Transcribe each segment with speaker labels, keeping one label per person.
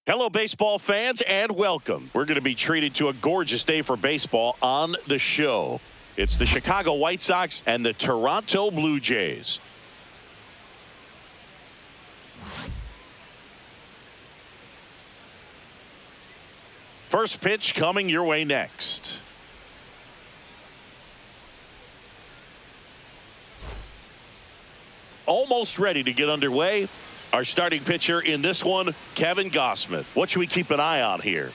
Speaker 1: Hello, baseball fans, and welcome. We're going to be treated to a gorgeous day for baseball on the show. It's the Chicago White Sox and the Toronto Blue Jays. First pitch coming your way next. Almost ready to get underway. Our starting pitcher in this one, Kevin Gausman. What should we keep an eye on here?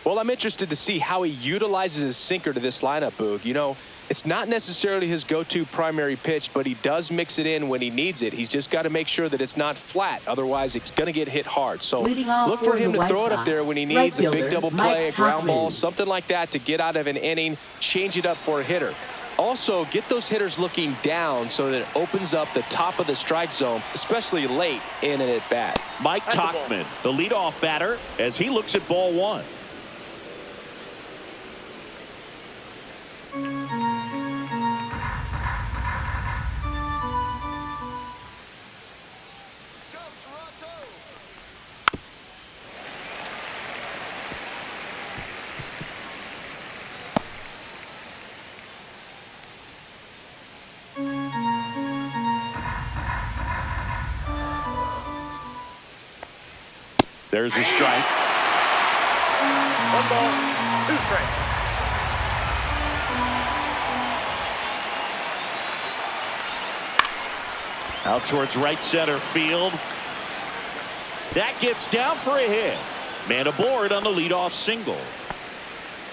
Speaker 2: Well, I'm interested to see how he utilizes his sinker to this lineup, Boog. You know, it's not necessarily his go-to primary pitch, but he does mix it in when he needs it. He's just got to make sure that it's not flat. Otherwise, it's going to get hit hard. So look for him to throw it up there when he needs a big double play, a ground ball, something like that to get out of an inning, change it up for a hitter. Also, get those hitters looking down so that it opens up the top of the strike zone, especially late in an at-bat.
Speaker 1: Mike Tauchman, the leadoff batter, as he looks at ball one. There's a strike.
Speaker 3: 1 ball, 2 strikes.
Speaker 1: Out towards right center field. That gets down for a hit. Man aboard on the leadoff single.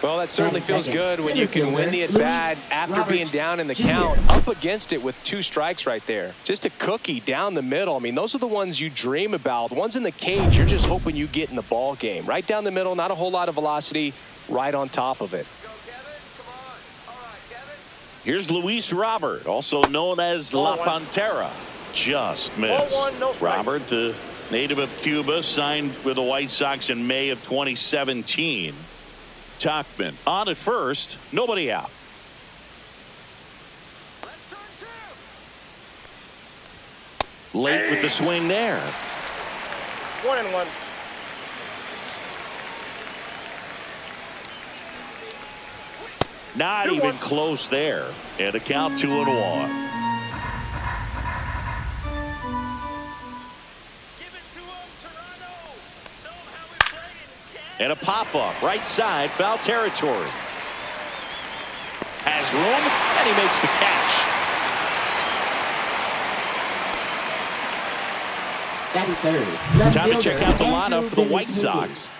Speaker 2: Well, that certainly feels good when you can win the at-bat after being down in the count, up against it with 2 strikes right there. Just a cookie down the middle. I mean, those are the ones you dream about. The ones in the cage, you're just hoping you get in the ball game. Right down the middle, not a whole lot of velocity, right on top of it.
Speaker 1: Here's Luis Robert, also known as La Pantera. Just missed. Robert, the native of Cuba, signed with the White Sox in May of 2017. Tauchman on at first, nobody out. Late with the swing there.
Speaker 3: 1-1.
Speaker 1: Not even close there. And a count 2-1. And a pop-up, right side, foul territory. Has room, and he makes the catch. Time to check out the lineup for the White Sox.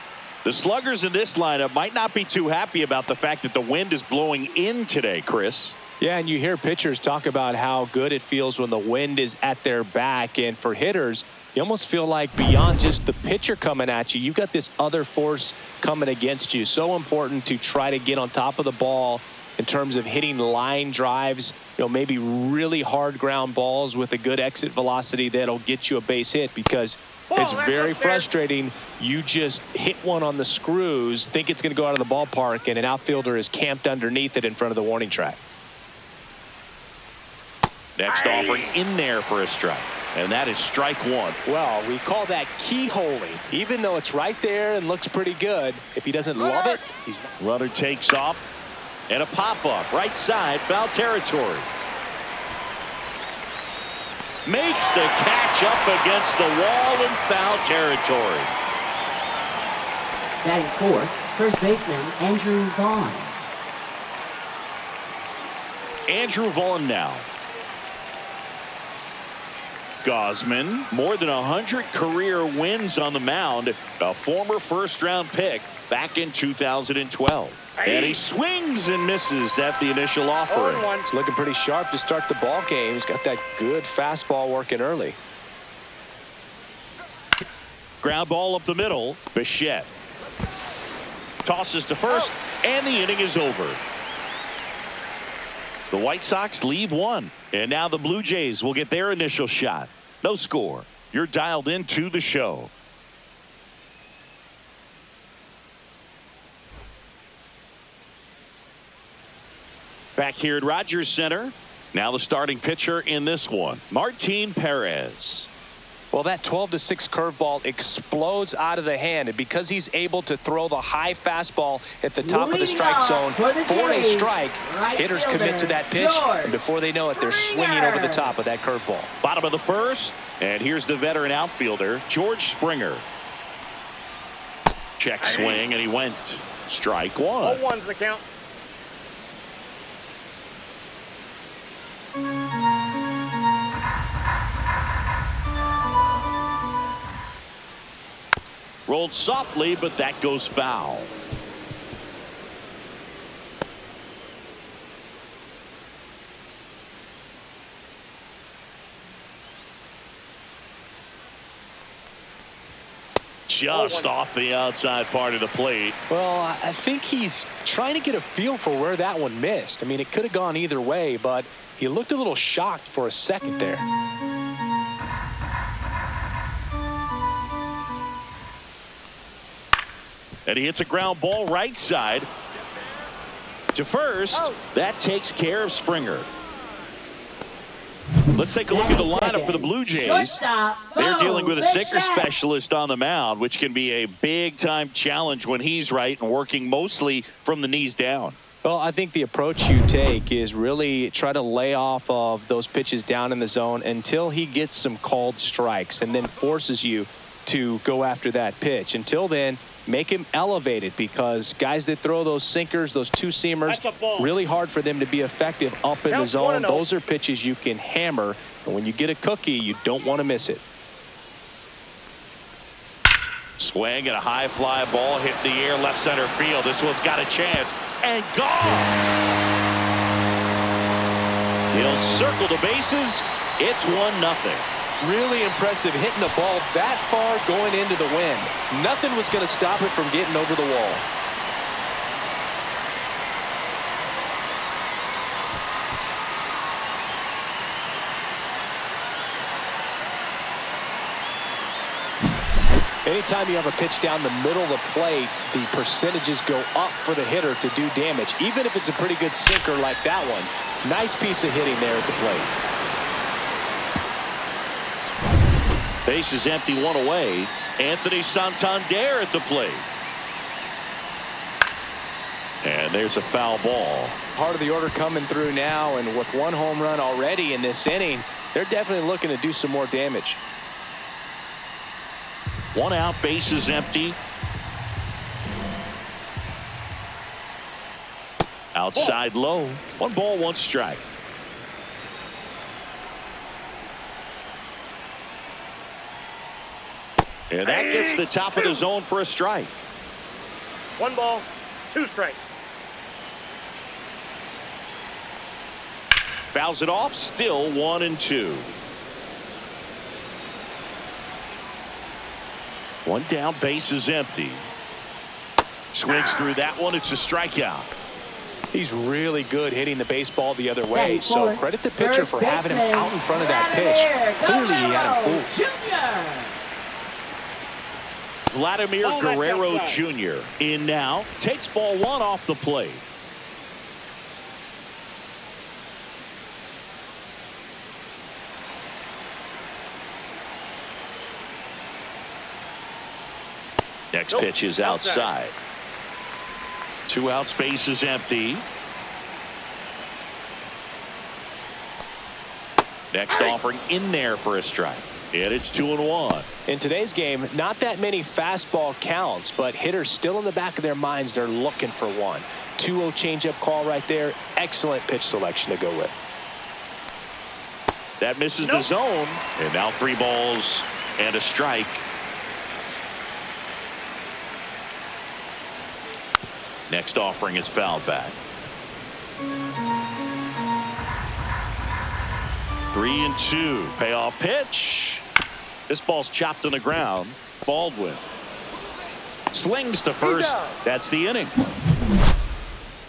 Speaker 1: The sluggers in this lineup might not be too happy about the fact that the wind is blowing in today, Chris.
Speaker 2: Yeah, and you hear pitchers talk about how good it feels when the wind is at their back. And for hitters, you almost feel like beyond just the pitcher coming at you, you've got this other force coming against you. So important to try to get on top of the ball in terms of hitting line drives, maybe really hard ground balls with a good exit velocity that'll get you a base hit, because it's very frustrating. You just hit one on the screws, think it's going to go out of the ballpark, and an outfielder is camped underneath it in front of the warning track.
Speaker 1: Next offering in there for a strike. And that is strike 1.
Speaker 2: Well, we call that keyholing. Even though it's right there and looks pretty good, if he doesn't love it, he's not.
Speaker 1: Runner takes off. And a pop-up, right side, foul territory. Makes the catch up against the wall in foul territory.
Speaker 4: Batting fourth, first baseman Andrew Vaughn.
Speaker 1: Andrew Vaughn now. Gausman, more than 100 career wins on the mound, a former first-round pick back in 2012. And he swings and misses at the initial offering.
Speaker 2: It's looking pretty sharp to start the ball game. He's got that good fastball working early.
Speaker 1: Ground ball up the middle. Bichette tosses to first, and the inning is over. The White Sox leave 1. And now the Blue Jays will get their initial shot. No score. You're dialed into the show. Back here at Rogers Center. Now the starting pitcher in this one, Martin Perez.
Speaker 2: Well, that 12-6 curveball explodes out of the hand, and because he's able to throw the high fastball at the top of the strike zone for a strike, hitters commit to that pitch, and before they know it, they're swinging over the top of that curveball.
Speaker 1: Bottom of the first, and here's the veteran outfielder, George Springer. Check swing, and he went strike one.
Speaker 3: 0-1's the count.
Speaker 1: Rolled softly, but that goes foul. Just off the outside part of the plate.
Speaker 2: Well, I think he's trying to get a feel for where that one missed. I mean, it could have gone either way, but he looked a little shocked for a second there.
Speaker 1: And he hits a ground ball right side to first. That takes care of Springer. Let's take a look at the lineup for the Blue Jays. They're dealing with a sinker specialist on the mound, which can be a big-time challenge when he's right and working mostly from the knees down.
Speaker 2: Well, I think the approach you take is really try to lay off of those pitches down in the zone until he gets some called strikes and then forces you to go after that pitch. Until then, make him elevated, because guys that throw those sinkers, those two-seamers, really hard for them to be effective up in the zone. Those are pitches you can hammer, and when you get a cookie, you don't want to miss it.
Speaker 1: Swing and a high fly ball hit the air left center field. This one's got a chance and gone. He'll circle the bases. It's 1-0.
Speaker 2: Really impressive hitting the ball that far going into the wind. Nothing was going to stop it from getting over the wall. Anytime you have a pitch down the middle of the plate, the percentages go up for the hitter to do damage, even if it's a pretty good sinker like that one. Nice piece of hitting there at the plate.
Speaker 1: Base is empty, one away. Anthony Santander at the plate. And there's a foul ball.
Speaker 2: Part of the order coming through now, and with one home run already in this inning, they're definitely looking to do some more damage.
Speaker 1: One out, base is empty. Outside low. 1 ball, 1 strike. And that gets the top of the zone for a strike.
Speaker 3: 1 ball, 2 strikes.
Speaker 1: Fouls it off, still 1-2. 1 down, base is empty. Swings through that one, it's a strikeout.
Speaker 2: He's really good hitting the baseball the other way, so credit the pitcher for having him out in front of that pitch. Clearly he had him fooled.
Speaker 1: Vladimir Guerrero Jr. in now, takes ball 1 off the plate. Next pitch is outside. 2 outs, base is empty. Next offering in there for a strike. And it's 2-1.
Speaker 2: In today's game, not that many fastball counts, but hitters still in the back of their minds, they're looking for one. 2-0 changeup call right there. Excellent pitch selection to go with.
Speaker 1: That misses the zone. And now 3 balls and a strike. Next offering is fouled back. 3-2. Payoff pitch. This ball's chopped on the ground. Baldwin slings to first. That's the inning.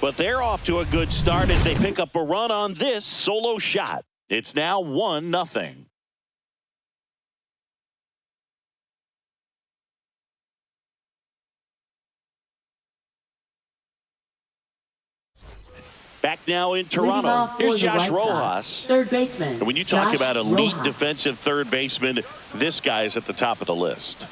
Speaker 1: But they're off to a good start as they pick up a run on this solo shot. It's now 1-0. Back now in
Speaker 4: Leading
Speaker 1: Toronto.
Speaker 4: off for
Speaker 1: Here's
Speaker 4: the
Speaker 1: Josh
Speaker 4: White Sox,
Speaker 1: Rojas.
Speaker 4: third baseman.
Speaker 1: And when you talk
Speaker 4: Josh
Speaker 1: about elite
Speaker 4: Rojas.
Speaker 1: defensive third baseman, this guy is at the top of the list.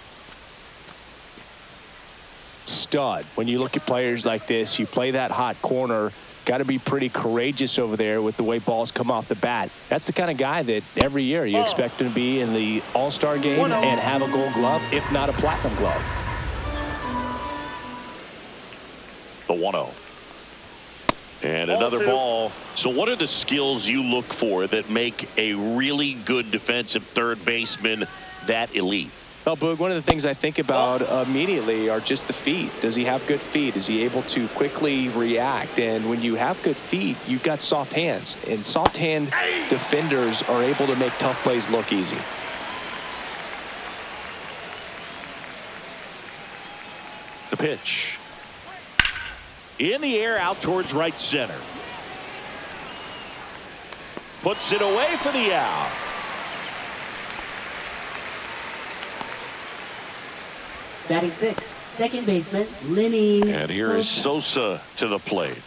Speaker 2: Stud. When you look at players like this, you play that hot corner, got to be pretty courageous over there with the way balls come off the bat. That's the kind of guy that every year you expect him to be in the All-Star game and have a Gold Glove, if not a Platinum Glove.
Speaker 1: The 1-0. And another ball. So what are the skills you look for that make a really good defensive third baseman that elite?
Speaker 2: Well, Boog, one of the things I think about immediately are just the feet. Does he have good feet? Is he able to quickly react? And when you have good feet, you've got soft hands. And soft hand defenders are able to make tough plays look easy.
Speaker 1: The pitch. In the air out towards right center. Puts it away for the out.
Speaker 4: Batting sixth, second baseman, Lenny
Speaker 1: And here is Sosa to the plate.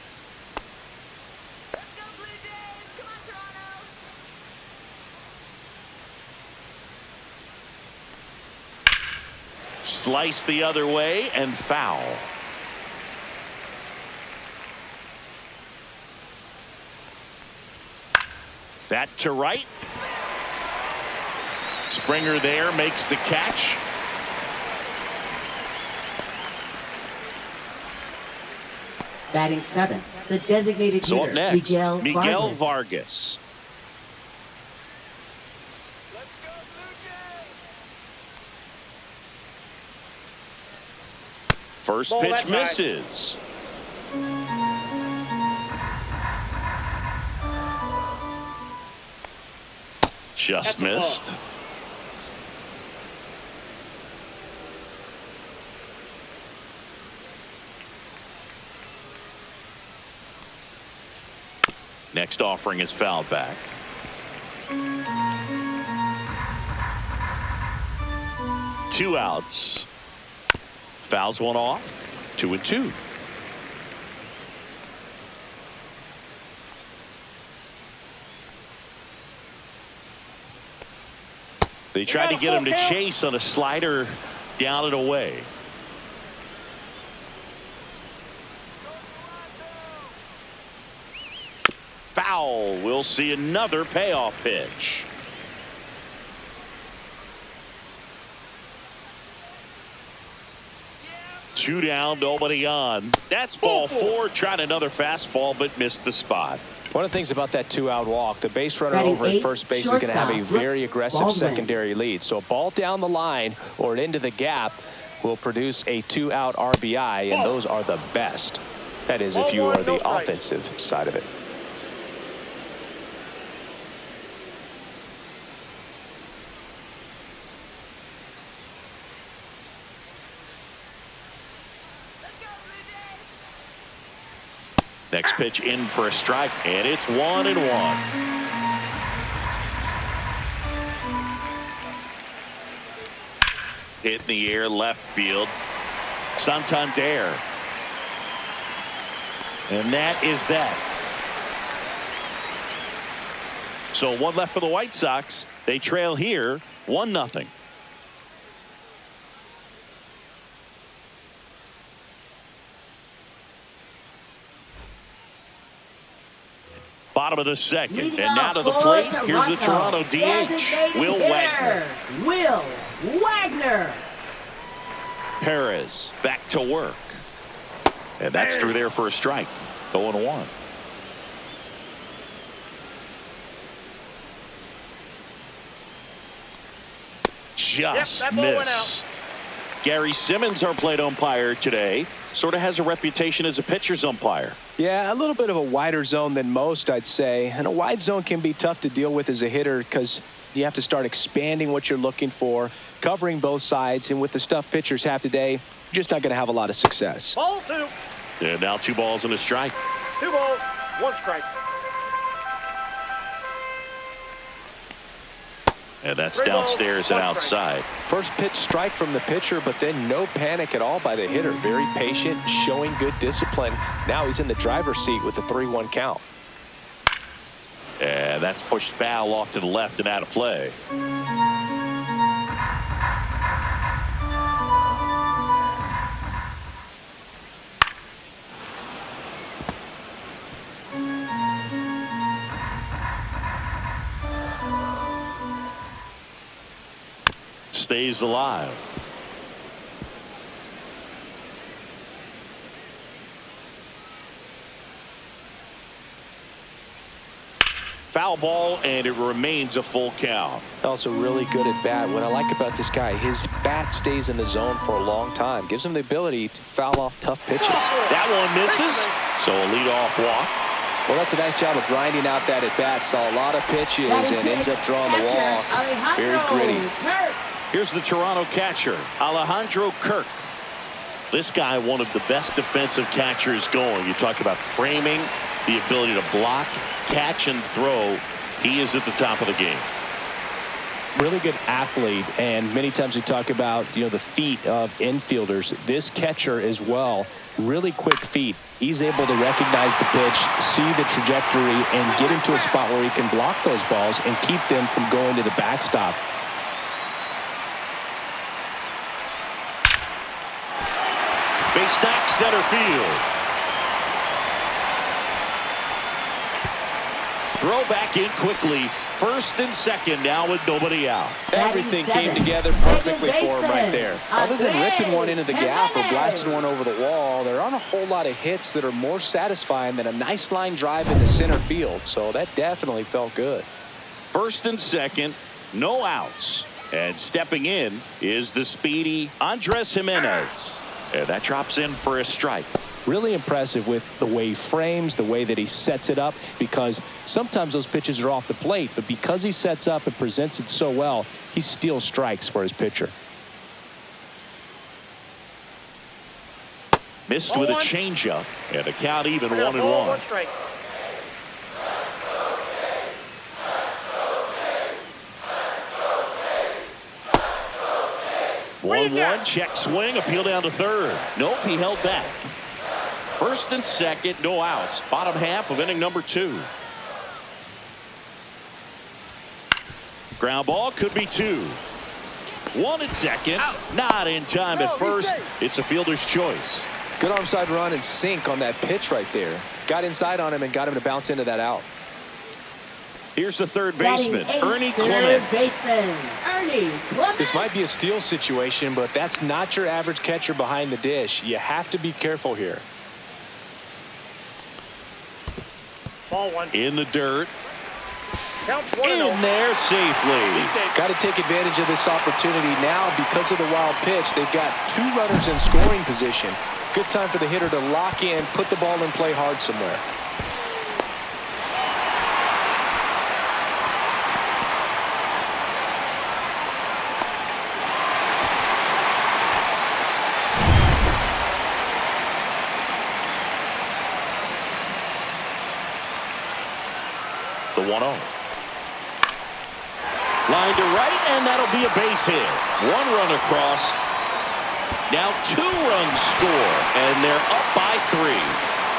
Speaker 1: Slice the other way and foul. That to right. Springer there makes the catch.
Speaker 4: Batting seventh, the designated
Speaker 1: So
Speaker 4: hitter,
Speaker 1: up next,
Speaker 4: Miguel
Speaker 1: Vargas.
Speaker 4: Vargas.
Speaker 1: First
Speaker 3: Ball
Speaker 1: pitch
Speaker 3: that side.
Speaker 1: misses. Just
Speaker 3: That's a ball.
Speaker 1: missed. Next offering is fouled back. Two outs. Fouls one off. 2-2. They tried to get him to chase on a slider down and away. Foul. We'll see another payoff pitch. Two down, nobody on. That's ball four. Tried another fastball, but missed the spot.
Speaker 2: One of the things about that two-out walk, the base runner
Speaker 4: Batting
Speaker 2: over at
Speaker 4: eighth,
Speaker 2: first base is going to have a
Speaker 4: shortstop,
Speaker 2: very
Speaker 4: Brooks
Speaker 2: aggressive
Speaker 4: Baldwin.
Speaker 2: secondary lead. So a ball down the line or into the gap will produce a two-out RBI, and those are the best. That is, if you are the offensive side of it.
Speaker 1: Next pitch in for a strike, and it's 1-1. Hit in the air left field. Santander. And that is that. So one left for the White Sox. They trail here 1-0. Bottom of the second.
Speaker 4: Leading
Speaker 1: And now
Speaker 4: off
Speaker 1: to the
Speaker 4: for
Speaker 1: plate. Here's the Toronto DH,
Speaker 4: designated
Speaker 1: Will
Speaker 4: hitter,
Speaker 1: Wagner.
Speaker 4: Will Wagner.
Speaker 1: Perez back to work. And that's through there for a strike. 0-1. Just
Speaker 3: that ball went out.
Speaker 1: missed. Gary Simmons, our plate umpire today, sort of has a reputation as a pitcher's umpire.
Speaker 2: Yeah, a little bit of a wider zone than most, I'd say. And a wide zone can be tough to deal with as a hitter because you have to start expanding what you're looking for, covering both sides. And with the stuff pitchers have today, you're just not going to have a lot of success.
Speaker 3: Ball two.
Speaker 1: And now 2 balls and a strike.
Speaker 3: 2 balls, 1 strike.
Speaker 1: And that's downstairs and outside.
Speaker 2: First pitch strike from the pitcher, but then no panic at all by the hitter. Very patient, showing good discipline. Now he's in the driver's seat with the 3-1 count.
Speaker 1: And that's pushed foul off to the left and out of play. Stays alive. Foul ball, and it remains a full count.
Speaker 2: Also really good at bat. What I like about this guy, his bat stays in the zone for a long time. Gives him the ability to foul off tough pitches.
Speaker 1: That one misses. So a leadoff walk.
Speaker 2: Well, that's a nice job of grinding out that at bat. Saw a lot of pitches and ends up drawing the walk. Very gritty.
Speaker 1: Here's the Toronto catcher, Alejandro Kirk. This guy, one of the best defensive catchers going. You talk about framing, the ability to block, catch, and throw. He is at the top of the game.
Speaker 2: Really good athlete, and many times we talk about, the feet of infielders. This catcher as well, really quick feet. He's able to recognize the pitch, see the trajectory, and get into a spot where he can block those balls and keep them from going to the backstop.
Speaker 1: Base knock, center field. Throw back in quickly. First and second now with nobody out.
Speaker 2: Everything came together perfectly for him right there. Other than ripping one into the gap or blasting one over the wall, there aren't a whole lot of hits that are more satisfying than a nice line drive into center field. So that definitely felt good.
Speaker 1: First and second, no outs. And stepping in is the speedy Andres Jimenez. And that drops in for a strike.
Speaker 2: Really impressive with the way he frames, the way that he sets it up, because sometimes those pitches are off the plate, but because he sets up and presents it so well, he steals strikes for his pitcher.
Speaker 1: Missed with a changeup, and the count even 1-1. 1-1, check swing, appeal down to third. Nope, he held back. First and second, no outs. Bottom half of inning number 2. Ground ball, could be 2. 1 at second, not in time at first. It's a fielder's choice.
Speaker 2: Good onside run and sink on that pitch right there. Got inside on him and got him to bounce into that out.
Speaker 1: Here's the third baseman, Ernie Clement.
Speaker 2: This might be a steal situation, but that's not your average catcher behind the dish. You have to be careful here.
Speaker 3: Ball 1.
Speaker 1: In the dirt.
Speaker 3: In
Speaker 1: there safely.
Speaker 2: Got to take advantage of this opportunity now because of the wild pitch. They've got 2 runners in scoring position. Good time for the hitter to lock in, put the ball in play hard somewhere.
Speaker 1: The 1-0. Line to right, and that'll be a base hit. 1 run across. Now 2 runs score, and they're up by 3.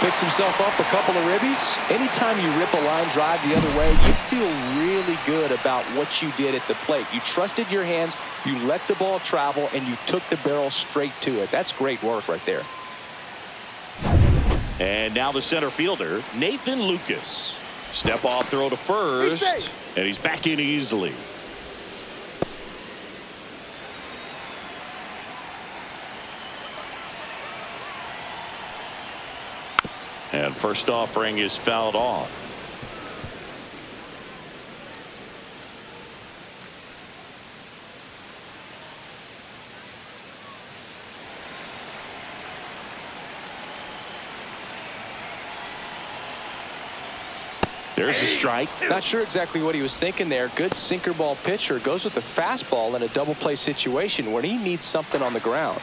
Speaker 2: Picks himself up a couple of ribbies. Anytime you rip a line drive the other way, you feel really good about what you did at the plate. You trusted your hands, you let the ball travel, and you took the barrel straight to it. That's great work right there.
Speaker 1: And now the center fielder, Nathan Lucas. Step off throw to first, and he's back in easily. And first offering is fouled off. There's a strike.
Speaker 2: Not sure exactly what he was thinking there. Good sinker ball pitcher goes with the fastball in a double play situation when he needs something on the ground.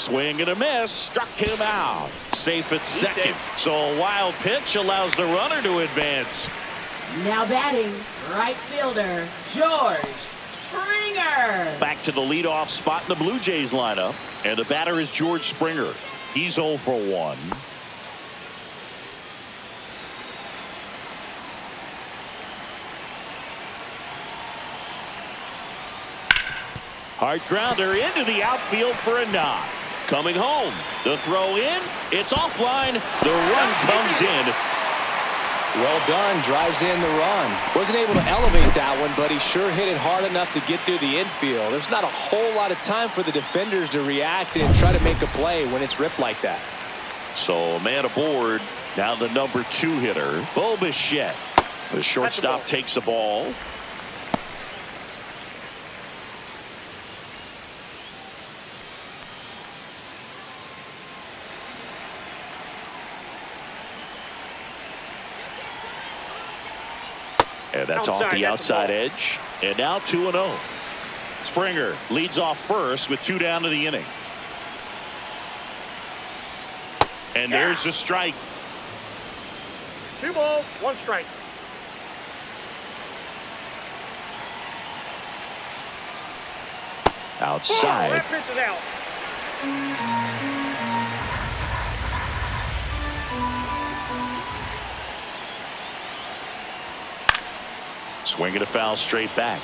Speaker 1: Swing and a miss. Struck him out. Safe at second. So a wild pitch allows the runner to advance.
Speaker 4: Now batting, right fielder, George Springer.
Speaker 1: Back to the leadoff spot in the Blue Jays lineup. And the batter is George Springer. He's 0 for 1. Hard grounder into the outfield for a knock. Coming home. The throw in. It's offline. The run comes in.
Speaker 2: Well done. Drives in the run. Wasn't able to elevate that one, but he sure hit it hard enough to get through the infield. There's not a whole lot of time for the defenders to react and try to make a play when it's ripped like that.
Speaker 1: So a man aboard. Now the number 2 hitter, Bo Bichette. The shortstop takes the ball. And that's off the outside edge. And now 2-0. Springer leads off first with 2 down to the inning. And there's the strike.
Speaker 3: 2 balls, 1 strike.
Speaker 1: Outside.
Speaker 3: That pitch is out.
Speaker 1: Swinging a foul straight back.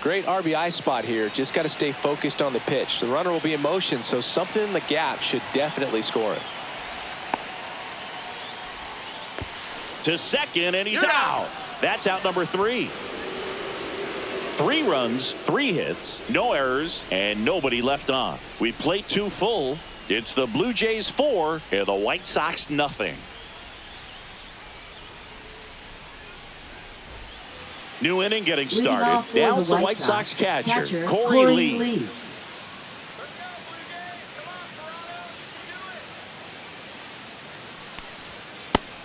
Speaker 2: Great RBI spot here. Just got to stay focused on the pitch. The runner will be in motion, so something in the gap should definitely score it.
Speaker 1: To second, and he's out. That's out number 3. 3 runs, 3 hits, no errors, and nobody left on. We played 2 full. It's the Blue Jays 4 and the White Sox nothing. New inning getting started. Now it's the White Sox catcher, Corey Lee.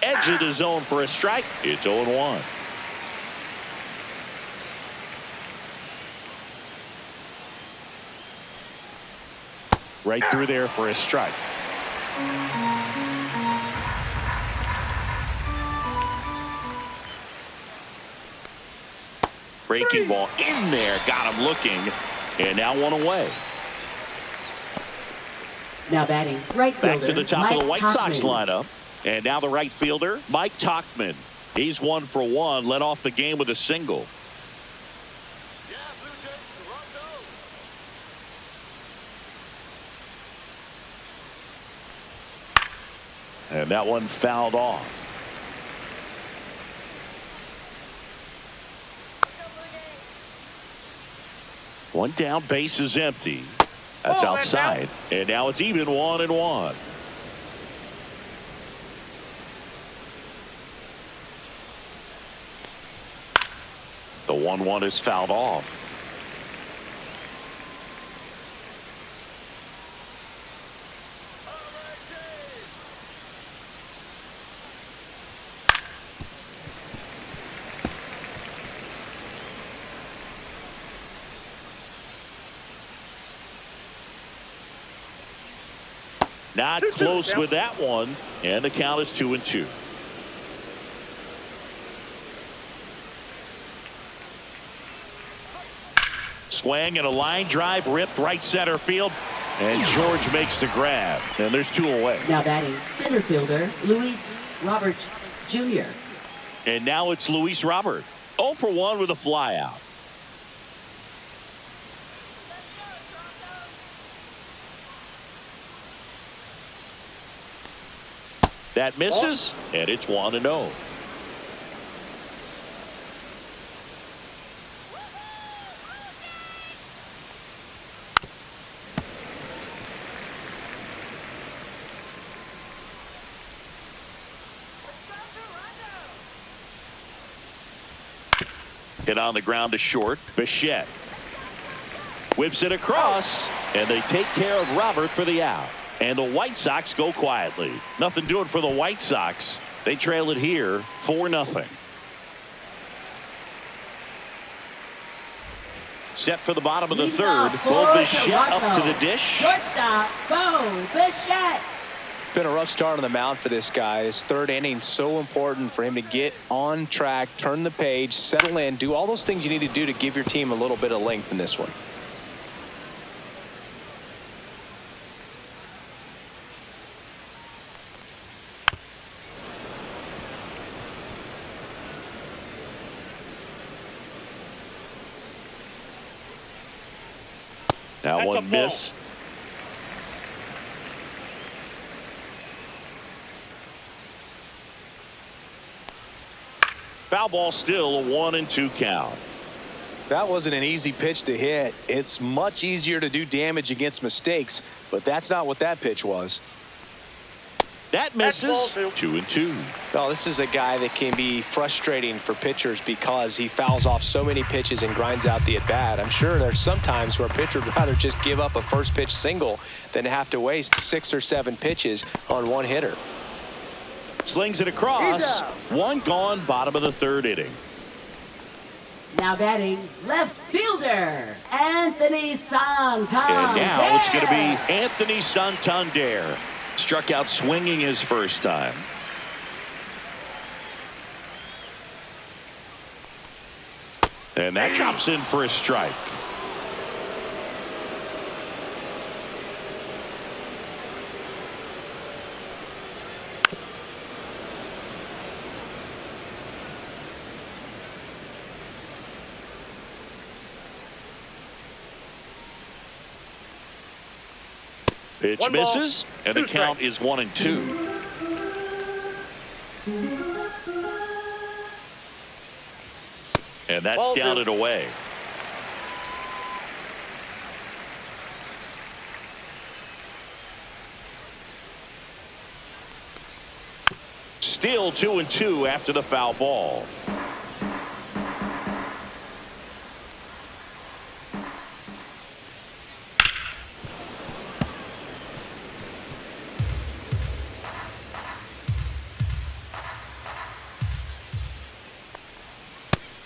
Speaker 1: Edge of the zone for a strike. It's 0-1. Right through there for a strike. Breaking ball in there. Got him looking. And now 1 away.
Speaker 4: Now batting, right fielder,
Speaker 1: Back to the top of the White Sox
Speaker 4: Tauchman.
Speaker 1: lineup. And now the right fielder, Mike Tauchman. He's 1 for 1. Led off the game with a single. And that one fouled off. One down, base is empty. That's outside. And now it's even 1-1. The 1-1 is fouled off. Not close with that one, and the count is 2-2. Swing and a line drive ripped right center field, and George makes the grab, and there's 2 away.
Speaker 4: Now batting, center fielder, Luis Robert Jr.
Speaker 1: And now it's Luis Robert, 0 for 1 with a flyout. That misses, and it's 1-0. Hit on the ground to short. Bichette whips it across, and they take care of Robert for the out. And the White Sox go quietly. Nothing doing for the White Sox. They trail it here 4-0. Set for the bottom of the
Speaker 4: Leading
Speaker 1: third.
Speaker 4: off for
Speaker 1: Bo Bichette up
Speaker 4: Toronto.
Speaker 1: to the dish.
Speaker 4: Shortstop, Bo Bichette.
Speaker 2: Been a rough start on the mound for this guy. His third inning, so important for him to get on track, turn the page, settle in, do all those things you need to do to give your team a little bit of length in this one.
Speaker 1: That
Speaker 3: That's a
Speaker 1: one
Speaker 3: ball.
Speaker 1: missed. Foul ball, still a 1-2 count.
Speaker 2: That wasn't an easy pitch to hit. It's much easier to do damage against mistakes, but that's not what that pitch was.
Speaker 1: That
Speaker 3: That's
Speaker 1: misses.
Speaker 3: ball
Speaker 1: 2-2.
Speaker 2: Well, this is a guy that can be frustrating for pitchers because he fouls off so many pitches and grinds out the at-bat. I'm sure there's some times where a pitcher would rather just give up a first pitch single than have to waste 6 or 7 pitches on one hitter.
Speaker 1: Slings it across. One gone, bottom of the third inning.
Speaker 4: Now batting, left fielder, Anthony Santander.
Speaker 1: And now it's going to be Anthony Santander. Struck out swinging his first time. And that drops in for a strike. Pitch
Speaker 3: One ball,
Speaker 1: misses, and the
Speaker 3: 2
Speaker 1: count
Speaker 3: strikes.
Speaker 1: is 1-2. And that's
Speaker 3: Ball
Speaker 1: down
Speaker 3: 2.
Speaker 1: and away. Still 2-2 after the foul ball.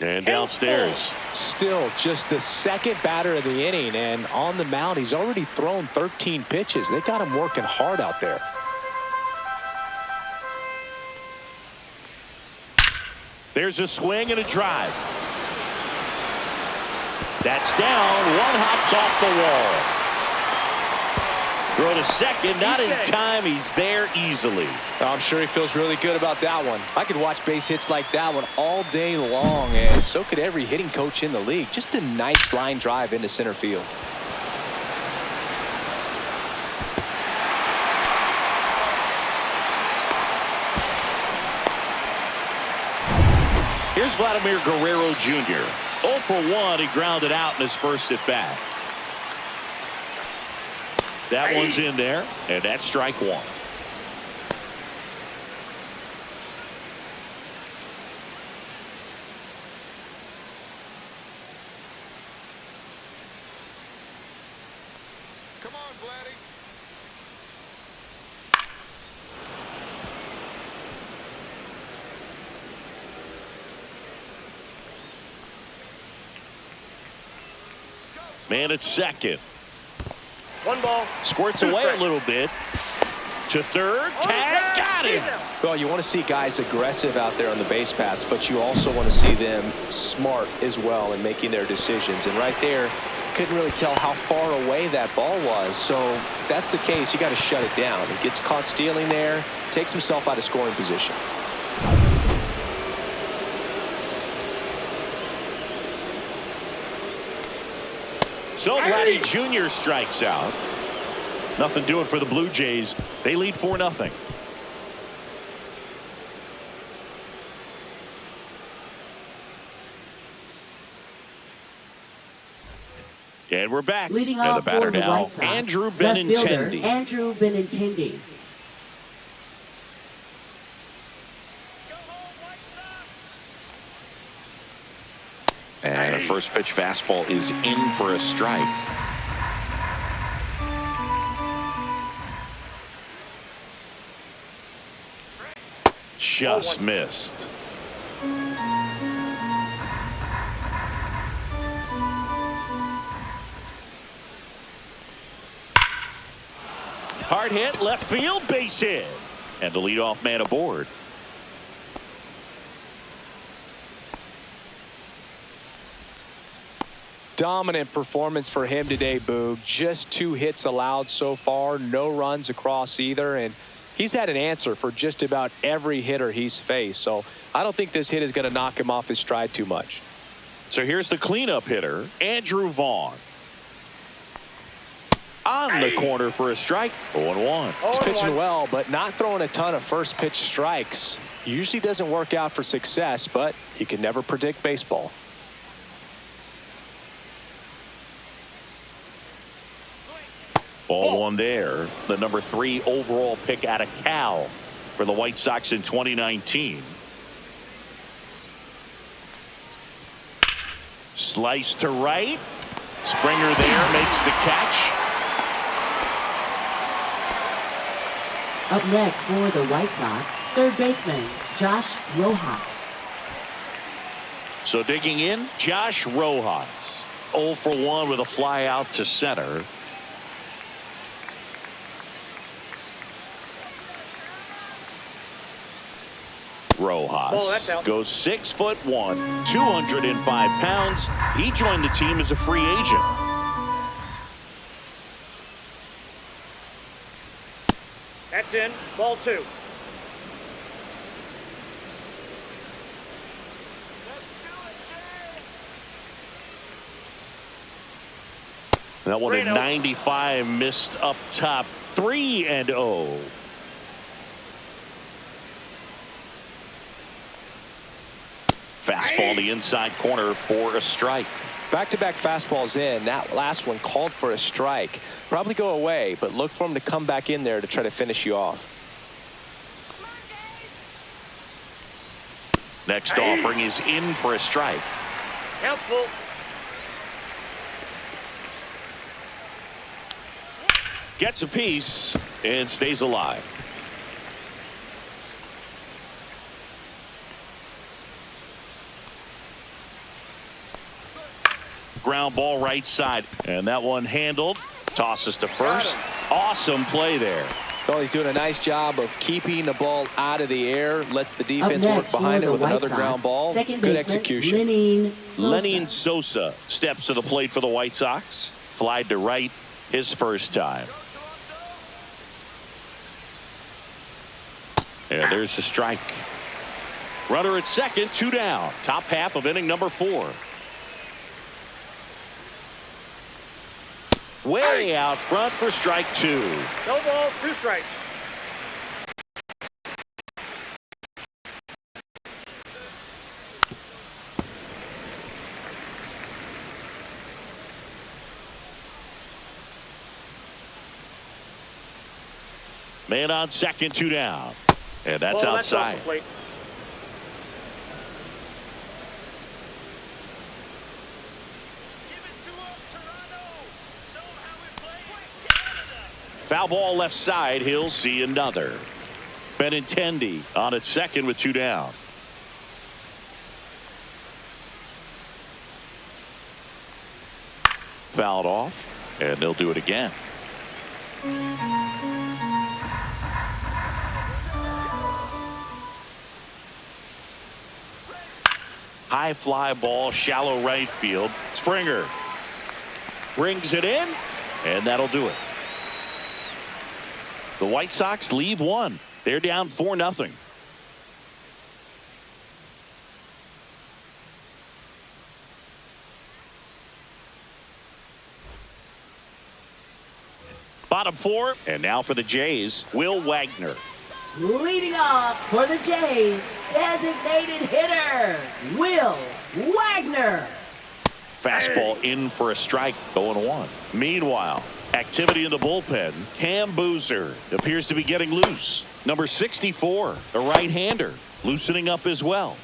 Speaker 1: And downstairs.
Speaker 2: Still just the second batter of the inning, and on the mound he's already thrown 13 pitches. They got him working hard out there.
Speaker 1: There's a swing and a drive. That's down. One hops off the wall. Throw to second, not in time. He's there easily.
Speaker 2: I'm sure he feels really good about that one. I could watch base hits like that one all day long, and so could every hitting coach in the league. Just a nice line drive into center field.
Speaker 1: Here's Vladimir Guerrero Jr. 0 for 1. He grounded out in his first at bat. That one's in there, and that's strike one.
Speaker 3: Come on, Vladdy.
Speaker 1: Man at second.
Speaker 3: One ball.
Speaker 1: Squirts
Speaker 3: 2
Speaker 1: away
Speaker 3: strikes.
Speaker 1: a little bit. To third. Tag. Got him.
Speaker 2: Well, you want to see guys aggressive out there on the base paths, but you also want to see them smart as well in making their decisions. And right there, couldn't really tell how far away that ball was. So if that's the case, you got to shut it down. He gets caught stealing there, takes himself out of scoring position.
Speaker 1: So Vladdy Jr. strikes out. Nothing doing for the Blue Jays. They lead 4-0. And we're back.
Speaker 4: Leading
Speaker 1: And
Speaker 4: off
Speaker 1: the batter
Speaker 4: for the
Speaker 1: now,
Speaker 4: White Sox,
Speaker 1: Andrew
Speaker 4: left fielder,
Speaker 1: Benintendi.
Speaker 4: Andrew Benintendi.
Speaker 1: And a first pitch fastball is in for a strike. Just missed. Hard hit, left field, base hit. And the leadoff man aboard.
Speaker 2: Dominant performance for him today, Boog. Just 2 hits allowed so far, no runs across either, and he's had an answer for just about every hitter he's faced. So I don't think this hit is going to knock him off his stride too much.
Speaker 1: So here's the cleanup hitter, Andrew Vaughn. On the corner for a strike. 0-1.
Speaker 2: He's pitching well, but not throwing a ton of first pitch strikes. Usually doesn't work out for success, but you can never predict baseball.
Speaker 1: Ball 1 there. The number 3 overall pick out of Cal for the White Sox in 2019. Slice to right. Springer there makes the catch.
Speaker 4: Up next for the White Sox, third baseman Josh Rojas.
Speaker 1: So digging in, Josh Rojas. 0 for 1 with a fly out to center. Rojas goes 6'1", 205 pounds. He joined the team as a free agent.
Speaker 3: That's in. Ball 2.
Speaker 1: That one at 95, missed up top. 3-0. Fastball the inside corner for a strike.
Speaker 2: Back-to-back fastballs in. That last one called for a strike. Probably go away, but look for him to come back in there to try to finish you off.
Speaker 1: Next offering is in for a strike.
Speaker 3: Count's full.
Speaker 1: Gets a piece and stays alive. Ground ball right side, and that one handled. Tosses to first. Awesome play there.
Speaker 2: Well, he's doing a nice job of keeping the ball out of the air. Lets the defense work behind it with another ground ball. Good execution.
Speaker 1: Lenyn Sosa steps to the plate for the White Sox. Flied to right his first time. And there's the strike. Runner at second, 2 down. Top half of inning number 4. Way out front for strike 2.
Speaker 3: No ball, 2 strikes.
Speaker 1: Man on second, 2 down. And that's outside. Foul ball left side. He'll see another. Benintendi on at second with 2 down. Fouled off, and they'll do it again. High fly ball, shallow right field. Springer brings it in, and that'll do it. The White Sox leave 1. They're down 4-0. Bottom 4, and now for the Jays, Will Wagner.
Speaker 4: Leading off for the Jays, designated hitter, Will Wagner.
Speaker 1: Fastball in for a strike, 0-1. Meanwhile, activity in the bullpen. Cam Boozer appears to be getting loose. Number 64, the right-hander, loosening up as well.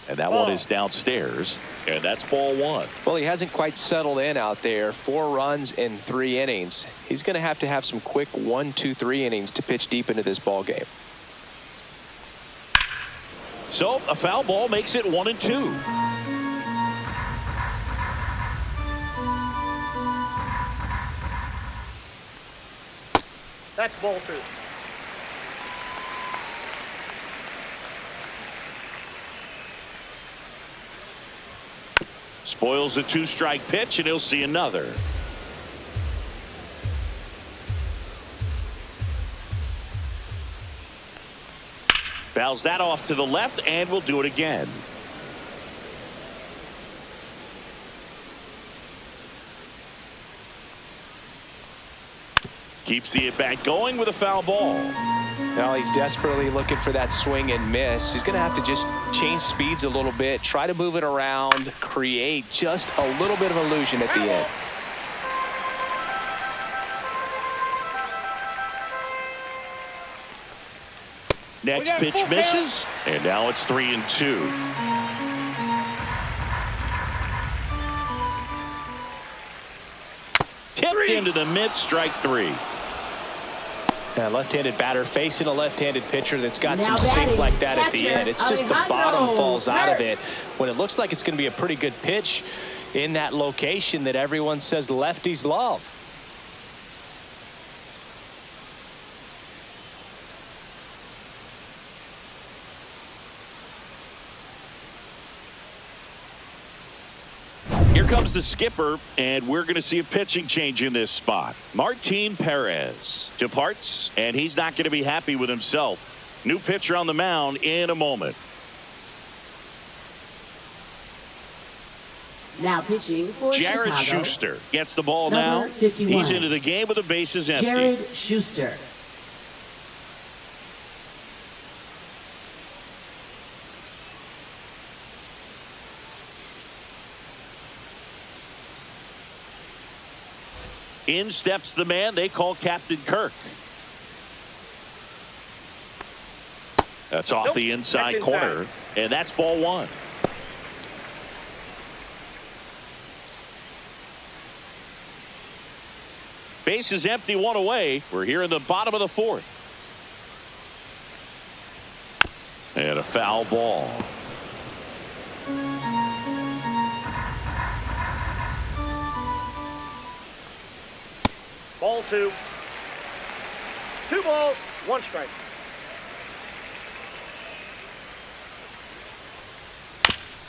Speaker 1: And that one is downstairs, and that's ball 1.
Speaker 2: Well, he hasn't quite settled in out there. 4 runs in 3 innings. He's going to have some quick 1, 2, 3 innings to pitch deep into this ball game.
Speaker 1: So a foul ball makes it 1-2.
Speaker 3: That's ball 2.
Speaker 1: Spoils a 2-strike pitch, and he'll see another. Fouls that off to the left, and will do it again. Keeps the at-bat going with a foul ball.
Speaker 2: Now he's desperately looking for that swing and miss. He's going to have to just change speeds a little bit, try to move it around, create just a little bit of illusion at the end.
Speaker 1: Next pitch misses, and now it's 3-2. Tipped into the mid, strike 3.
Speaker 2: A left-handed batter facing a left-handed pitcher that's got some sink like that at the end. It's just the bottom falls out of it when it looks like it's going to be a pretty good pitch in that location that everyone says lefties love.
Speaker 1: Here comes the skipper, and we're going to see a pitching change in this spot. Martin Perez departs, and he's not going to be happy with himself. New pitcher on the mound in a moment.
Speaker 4: Now pitching for
Speaker 1: Jared
Speaker 4: Chicago.
Speaker 1: Schuster gets the ball
Speaker 4: Number
Speaker 1: now.
Speaker 4: 51.
Speaker 1: He's into the game with the bases empty.
Speaker 4: Jared Schuster.
Speaker 1: In steps the man they call Captain Kirk. That's off the inside corner, and that's ball 1. Base is empty, 1 away. We're here in the bottom of the 4th. And a foul ball.
Speaker 3: Ball 2. 2 balls, 1 strike.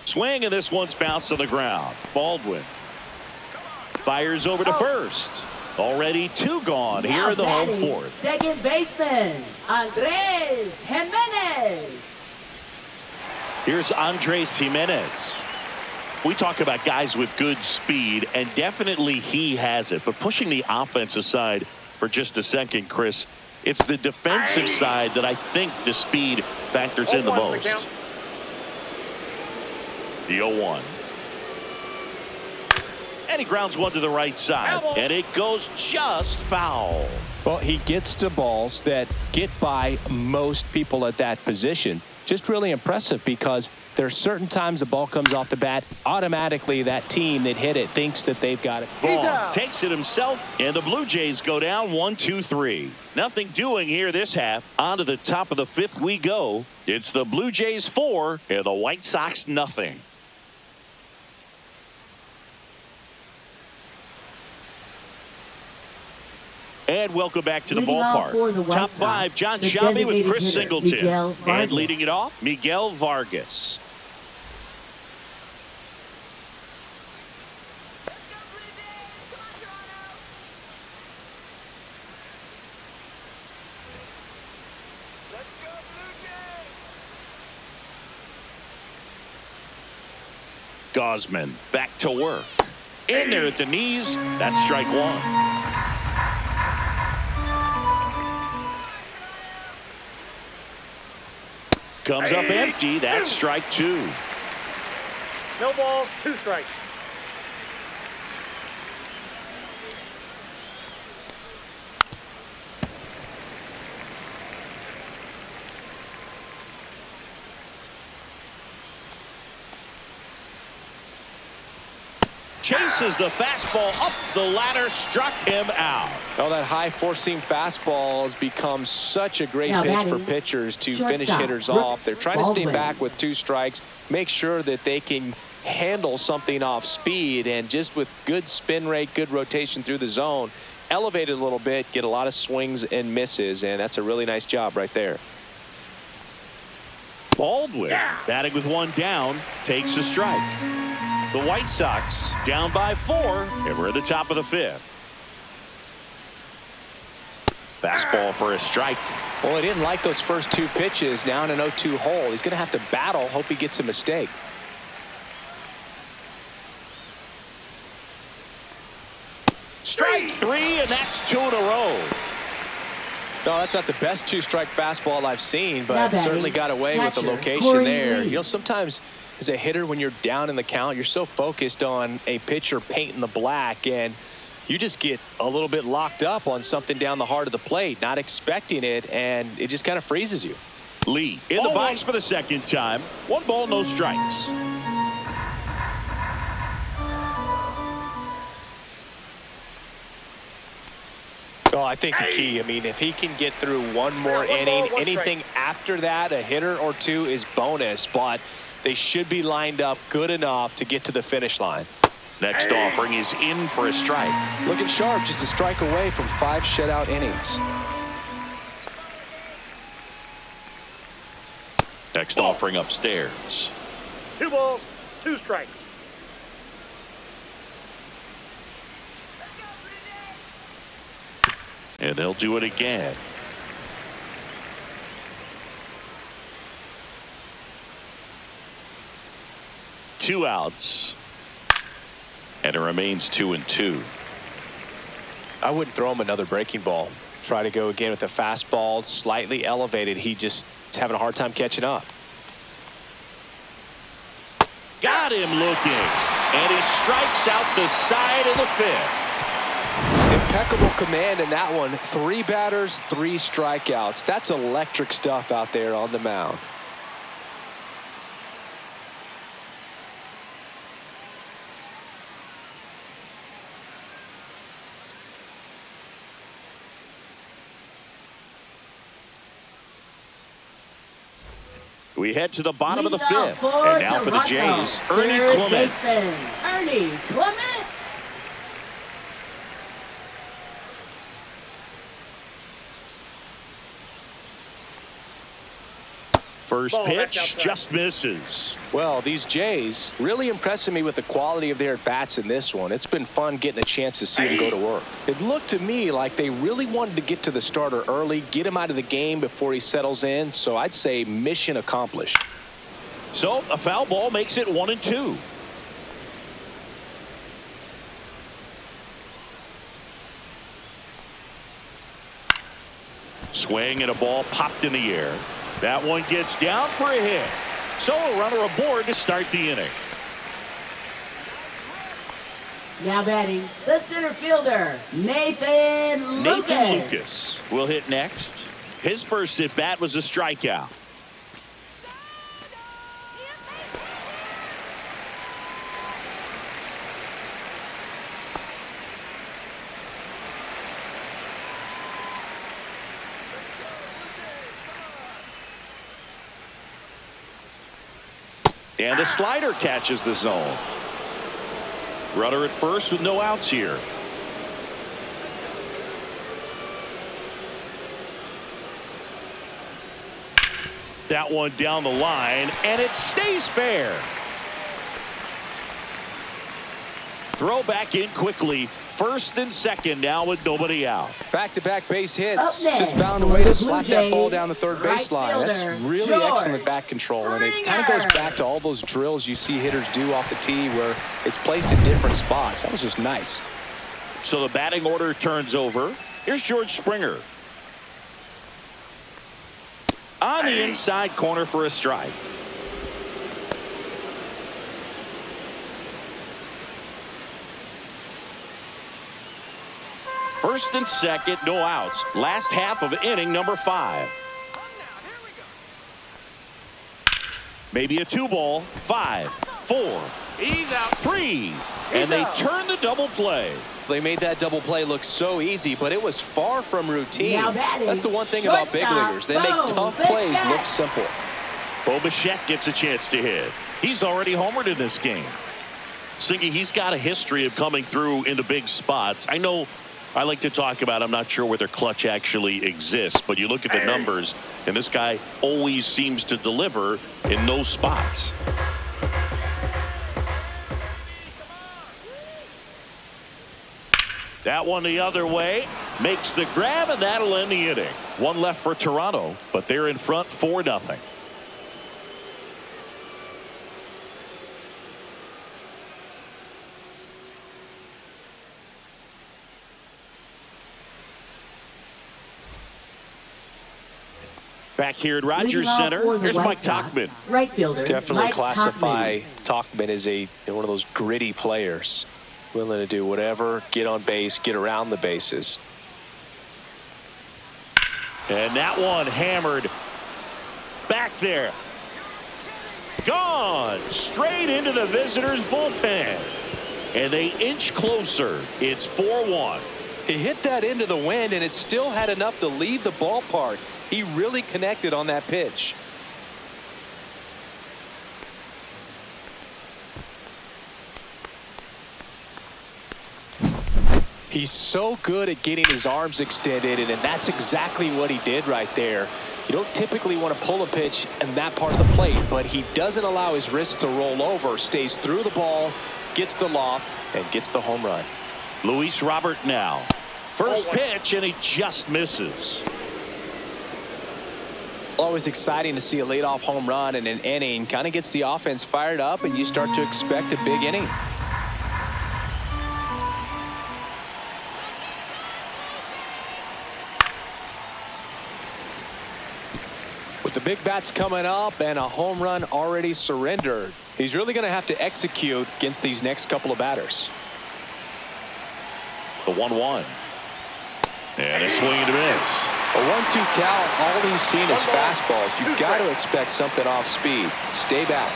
Speaker 1: Swing, and this one's bounced to the ground. Baldwin fires over to first. Already 2 gone
Speaker 4: Now
Speaker 1: here in the home
Speaker 4: batting,
Speaker 1: 4th.
Speaker 4: second baseman, Andres Jimenez.
Speaker 1: Here's Andres Jimenez. We talk about guys with good speed, and definitely he has it. But pushing the offense aside for just a second, Chris, it's the defensive side that I think the speed factors in the most. The 0-1. And he grounds one to the right side, and it goes just foul.
Speaker 2: Well, he gets to balls that get by most people at that position. Just really impressive, because there are certain times the ball comes off the bat, automatically that team that hit it thinks that they've got it.
Speaker 1: Vaughn takes it himself, and the Blue Jays go down 1-2-3. Nothing doing here this half. On to the top of the 5th we go. It's the Blue Jays 4 and the White Sox nothing. And welcome back to the
Speaker 4: Leading off for the
Speaker 1: ballpark.
Speaker 4: White
Speaker 1: Top 5,
Speaker 4: Sox,
Speaker 1: John
Speaker 4: the
Speaker 1: Shelby with
Speaker 4: designated
Speaker 1: Chris
Speaker 4: hitter,
Speaker 1: Singleton.
Speaker 4: Miguel
Speaker 1: And
Speaker 4: Vargas.
Speaker 1: leading it off, Miguel Vargas. Gosman back to work. In there at the knees. That's strike 1. Comes up empty. That's strike 2.
Speaker 3: No balls, 2 strikes.
Speaker 1: Chases the fastball up the ladder, struck him out.
Speaker 2: Oh, that high four-seam fastball has become such a great
Speaker 4: Now
Speaker 2: pitch for
Speaker 4: batting,
Speaker 2: pitchers to
Speaker 4: shortstop,
Speaker 2: finish hitters
Speaker 4: Brooks
Speaker 2: off. They're trying to stay
Speaker 4: Baldwin.
Speaker 2: back with 2 strikes, make sure that they can handle something off speed, and just with good spin rate, good rotation through the zone, elevate it a little bit, get a lot of swings and misses, and that's a really nice job right there.
Speaker 1: Baldwin, batting with one down, takes a strike. The White Sox down by 4, and we're at the top of the 5th. Fastball for a strike.
Speaker 2: Well, he didn't like those first 2 pitches. Now in an 0-2 hole, he's going to have to battle, hope he gets a mistake.
Speaker 1: Strike 3, and that's 2 in a row.
Speaker 2: No, that's not the best 2-strike fastball I've seen, but certainly got away with the location
Speaker 4: Corey
Speaker 2: there.
Speaker 4: Lee.
Speaker 2: You know, sometimes as a hitter, when you're down in the count, you're so focused on a pitcher painting the black, and you just get a little bit locked up on something down the heart of the plate, not expecting it, and it just kind of freezes you.
Speaker 1: Lee in the box for the second time. 1 ball, no strikes.
Speaker 2: Oh, I think the key, I mean, if he can get through one more inning, anything after that, a hitter or 2 is bonus, but they should be lined up good enough to get to the finish line.
Speaker 1: Next offering is in for a strike.
Speaker 2: Looking sharp, just a strike away from 5 shutout innings.
Speaker 1: Next offering upstairs.
Speaker 3: 2 balls, 2 strikes.
Speaker 1: And they'll do it again. Two outs. And it remains 2-2.
Speaker 2: I wouldn't throw him another breaking ball. Try to go again with the fastball, slightly elevated. He just is having a hard time catching up.
Speaker 1: Got him looking. And he strikes out the side of the 5th.
Speaker 2: Impeccable command in that one. 3 batters, 3 strikeouts. That's electric stuff out there on the mound.
Speaker 1: We head to the bottom of the
Speaker 4: Leading off
Speaker 1: 5th.
Speaker 4: for
Speaker 1: And now for the
Speaker 4: Toronto,
Speaker 1: Jays, Ernie
Speaker 4: third
Speaker 1: Clement.
Speaker 4: baseman, Ernie Clement.
Speaker 1: First pitch just misses.
Speaker 2: Well, these Jays really impressing me with the quality of their at-bats in this one. It's been fun getting a chance to see them go to work. It looked to me like they really wanted to get to the starter early, get him out of the game before he settles in. So I'd say mission accomplished.
Speaker 1: So a foul ball makes it 1-2. Swing and a ball popped in the air. That one gets down for a hit. So a runner aboard to start the inning.
Speaker 4: Now batting, the center fielder, Nathan
Speaker 1: Lucas will hit next. His first at bat was a strikeout. And the slider catches the zone. Runner at first with no outs here. That one down the line, and it stays fair. Throw back in quickly. First and second now with nobody out.
Speaker 2: Back-to-back base hits.
Speaker 4: Up next,
Speaker 2: Just found a
Speaker 4: for
Speaker 2: way
Speaker 4: the
Speaker 2: to
Speaker 4: Blue
Speaker 2: slap that ball
Speaker 4: Jays,
Speaker 2: down the third
Speaker 4: right
Speaker 2: baseline. That's
Speaker 4: fielder,
Speaker 2: really
Speaker 4: George
Speaker 2: excellent back control. And it kind of goes
Speaker 4: Springer.
Speaker 2: back to all those drills you see hitters do off the tee where it's placed in different spots. That was just nice.
Speaker 1: So the batting order turns over. Here's George Springer. On the inside corner for a strike. First and second, no outs. Last half of inning number 5. Maybe a 2-ball. 5, 4.
Speaker 3: He's out.
Speaker 1: 3. And they turn the double play.
Speaker 2: They made that double play look so easy, but it was far from routine.
Speaker 4: Now batting,
Speaker 2: That's the one thing about big
Speaker 4: shortstop,
Speaker 2: leaguers. They make
Speaker 4: Bo
Speaker 2: tough
Speaker 4: Bichette.
Speaker 2: plays look simple.
Speaker 1: Bo Bichette gets a chance to hit. He's already homered in this game. Singy, he's got a history of coming through into big spots. I know I like to talk about, I'm not sure whether clutch actually exists, but you look at the numbers, and this guy always seems to deliver in those spots. That one the other way, makes the grab, and that'll end the inning. One left for Toronto, but they're in front 4-0. Back here at Rogers Center, here's Mike Tauchman.
Speaker 4: Right fielder,
Speaker 2: Definitely
Speaker 4: Mike
Speaker 2: classify Tauchman as one of those gritty players, willing to do whatever, get on base, get around the bases.
Speaker 1: And that one hammered back there. Gone straight into the visitors' bullpen. And they inch closer. It's 4-1.
Speaker 2: He hit that into the wind, and it still had enough to leave the ballpark. He really connected on that pitch. He's so good at getting his arms extended, and that's exactly what he did right there. You don't typically want to pull a pitch in that part of the plate, but he doesn't allow his wrists to roll over, stays through the ball, gets the loft, and gets the home run.
Speaker 1: Luis Robert now. First pitch, and he just misses.
Speaker 2: Always exciting to see a leadoff home run in an inning. Kind of gets the offense fired up, and you start to expect a big inning. With the big bats coming up and a home run already surrendered, he's really going to have to execute against these next couple of batters.
Speaker 1: The 1-1. And a swing and a miss.
Speaker 2: A 1-2 count, all he's seen is fastballs. You've got to expect something off speed. Stay back.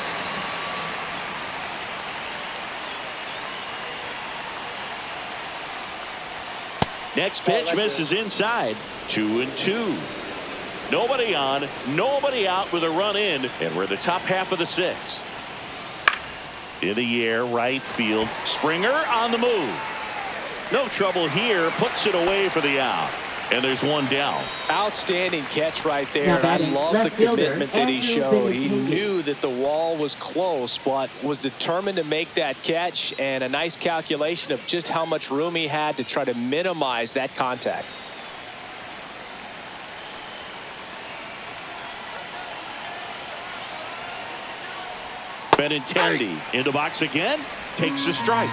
Speaker 1: Next pitch misses inside. 2-2. Nobody on, nobody out with a run in, and we're the top half of the sixth. In the air, right field. Springer on the move. No trouble here, puts it away for the out. And there's one down.
Speaker 2: Outstanding catch right there. I love the commitment that he showed. He knew that the wall was close, but was determined to make that catch, and a nice calculation of just how much room he had to try to minimize that contact.
Speaker 1: Benintendi in the box again, takes a strike.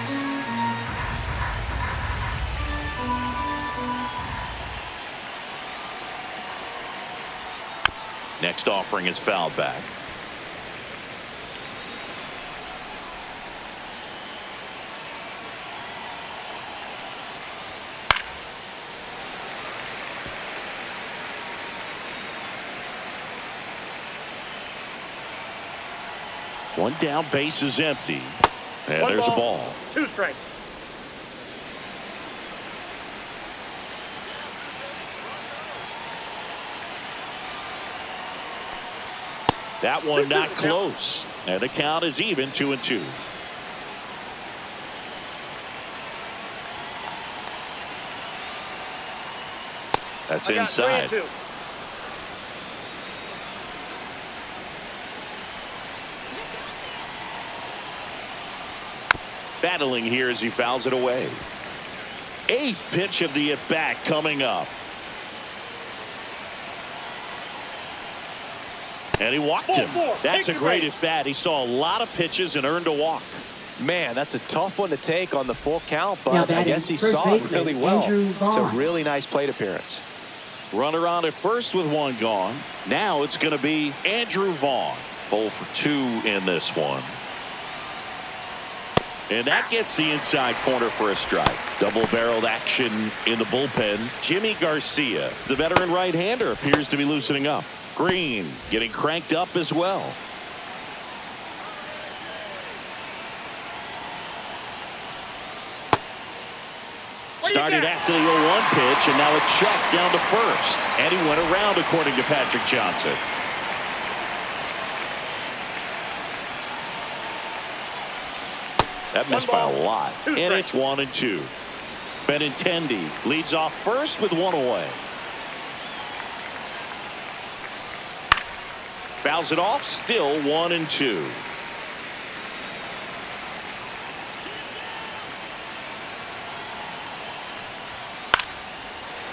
Speaker 1: Next offering is fouled back. One down, base is empty. And there's a ball.
Speaker 3: 2 strikes.
Speaker 1: That one not close. And the count is even, 2-2. That's inside.
Speaker 3: 3-2.
Speaker 1: Battling here as he fouls it away. 8th pitch of the at-bat coming up. And he walked him. That's a great at-bat. He saw a lot of pitches and earned a walk.
Speaker 2: Man, that's a tough one to take on the full count, but I guess he saw it really well. It's a really nice plate appearance.
Speaker 1: Runner on at first with one gone. Now it's going to be Andrew Vaughn. 0 for 2 in this one. And that gets the inside corner for a strike. Double-barreled action in the bullpen. Jimmy Garcia, the veteran right-hander, appears to be loosening up. Green getting cranked up as well. Started after the 0-1 pitch, and now a check down to first. And he went around, according to Patrick Johnson. That missed by a lot. And it's 1-2. Benintendi leads off first with one away. Fouls it off, still 1-2.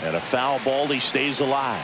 Speaker 1: And a foul ball, he stays alive.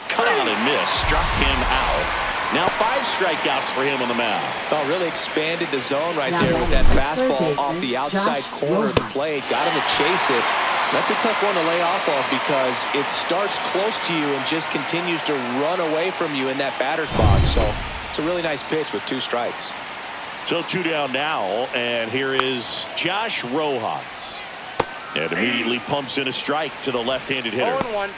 Speaker 1: Cut out and missed, struck him out. Now 5 strikeouts for him on the mound.
Speaker 2: Oh, really expanded the zone right there with that fastball off the outside corner of the plate. Got him to chase it. That's a tough one to lay off of because it starts close to you and just continues to run away from you in that batter's box. So it's a really nice pitch with 2 strikes.
Speaker 1: So 2 down now, and here is Josh Rojas. And immediately pumps in a strike to the left-handed hitter.
Speaker 3: 0-1.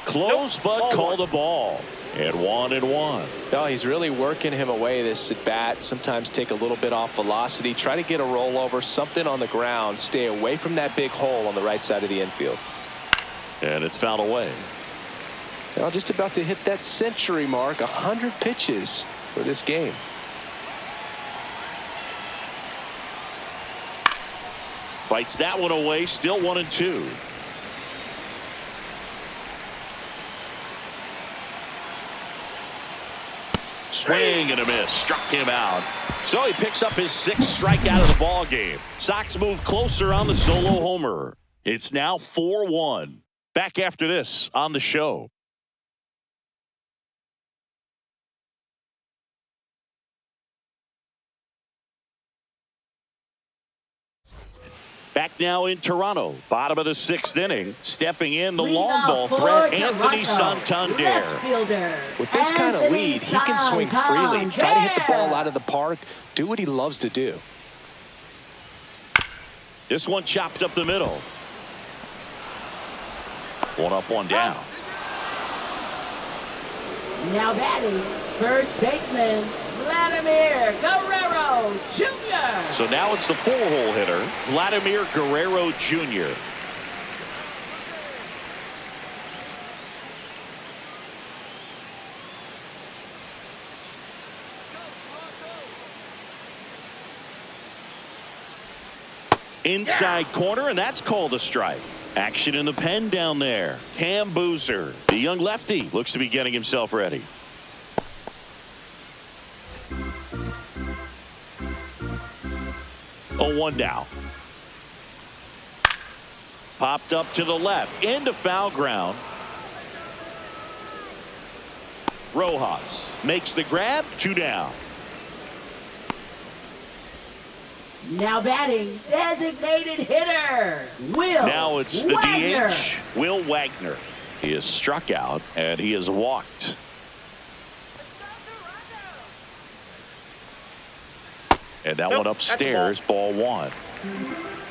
Speaker 1: Close, but call the ball. And 1-1.
Speaker 2: No, he's really working him away this at bat. Sometimes take a little bit off velocity. Try to get a rollover, something on the ground. Stay away from that big hole on the right side of the infield.
Speaker 1: And it's fouled away.
Speaker 2: Now just about to hit that century mark. 100 pitches for this game.
Speaker 1: Fights that one away. Still 1-2. Swing and a miss. Struck him out. So he picks up his 6th strikeout of the ball game. Sox move closer on the solo homer. It's now 4-1. Back after this on the show. Back now in Toronto, bottom of the 6th inning. Stepping in the long ball threat, Anthony Santander.
Speaker 2: With this kind of lead, he can swing freely, try to hit the ball out of the park, do what he loves to do.
Speaker 1: This one chopped up the middle. 1 up, 1 down.
Speaker 4: Now batting, first baseman, Vladimir Guerrero Jr.
Speaker 1: So now it's the 4-hole hitter, Vladimir Guerrero Jr. Inside corner, and that's called a strike. Action in the pen down there. Cam Boozer, the young lefty, looks to be getting himself ready. Oh, 1 down. Popped up to the left, into foul ground. Rojas makes the grab, 2 down.
Speaker 4: Now batting, designated hitter, Will
Speaker 1: Now it's the
Speaker 4: Wagner.
Speaker 1: DH, Will Wagner. He is struck out, and he is walked. And that one upstairs, ball 1.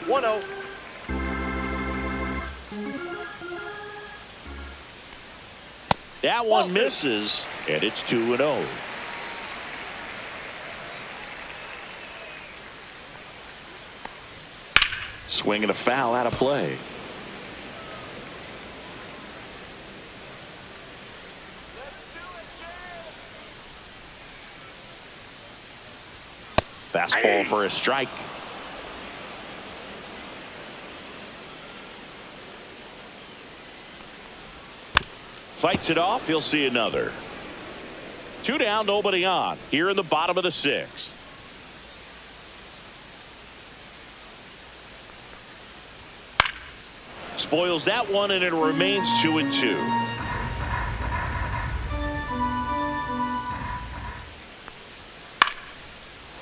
Speaker 3: 1-0.
Speaker 1: That one misses, and it's 2-0. Swing and a foul out of play. Fastball for a strike. Fights it off. He'll see another. 2 down, nobody on. Here in the bottom of the 6th. Spoils that one, and it remains 2-2.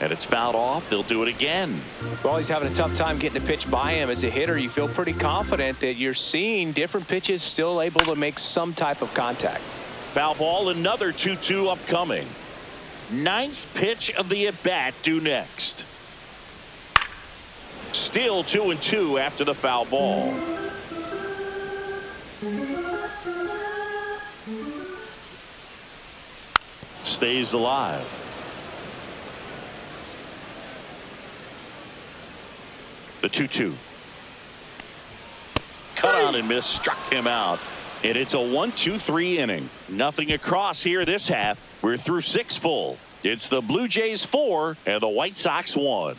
Speaker 1: And it's fouled off. They'll do it again.
Speaker 2: Well, he's having a tough time getting a pitch by him. As a hitter, you feel pretty confident that you're seeing different pitches still able to make some type of contact.
Speaker 1: Foul ball, another 2-2 upcoming. 9th pitch of the at-bat due next. Still 2-2 after the foul ball. Stays alive. The 2-2. Cut on and miss, struck him out. And it's a 1-2-3 inning. Nothing across here this half. We're through 6 full. It's the Blue Jays 4 and the White Sox 1.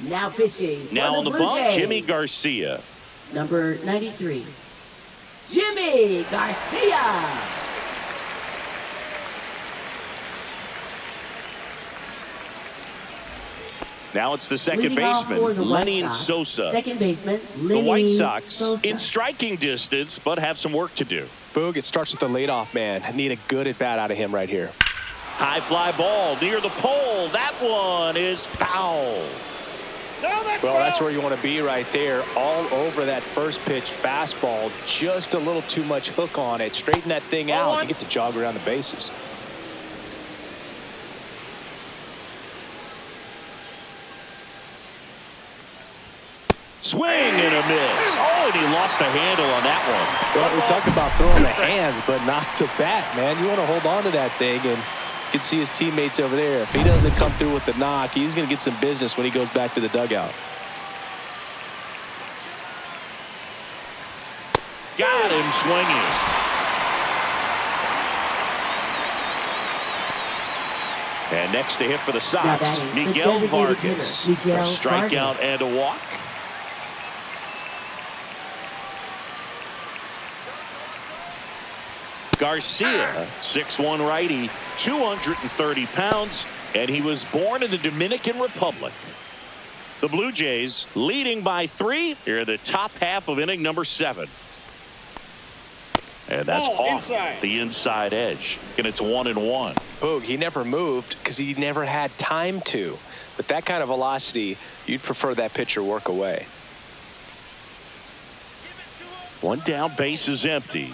Speaker 4: Now pitching.
Speaker 1: Now on the bump, Jimmy Garcia.
Speaker 4: Number 93, Jimmy Garcia.
Speaker 1: Now it's the second baseman, Lenny Sosa.
Speaker 4: Second baseman, Lenny
Speaker 1: The White Sox
Speaker 4: Sosa.
Speaker 1: in striking distance, but have some work to do.
Speaker 2: Boog, it starts with the leadoff man. I need a good at-bat out of him right here.
Speaker 1: High fly ball near the pole. That one is foul.
Speaker 2: Well, that's where you want to be right there. All over that first pitch fastball. Just a little too much hook on it. Straighten that thing out. You get to jog around the bases.
Speaker 1: Swing and a miss. Oh, and he lost the handle on that one.
Speaker 2: Well, we talk about throwing the hands, but not the bat, man. You want to hold on to that thing, and you can see his teammates over there. If he doesn't come through with the knock, he's going to get some business when he goes back to the dugout.
Speaker 1: Got him swinging. And next to hit for the Sox, Miguel Vargas. A strikeout and a walk. Garcia, 6'1" righty, 230 pounds, and he was born in the Dominican Republic. The Blue Jays leading by 3 here in the top half of inning number 7. And that's off the inside edge. And it's 1-1.
Speaker 2: Boog, he never moved because he never had time to. But that kind of velocity, you'd prefer that pitcher work away.
Speaker 1: One down, base is empty.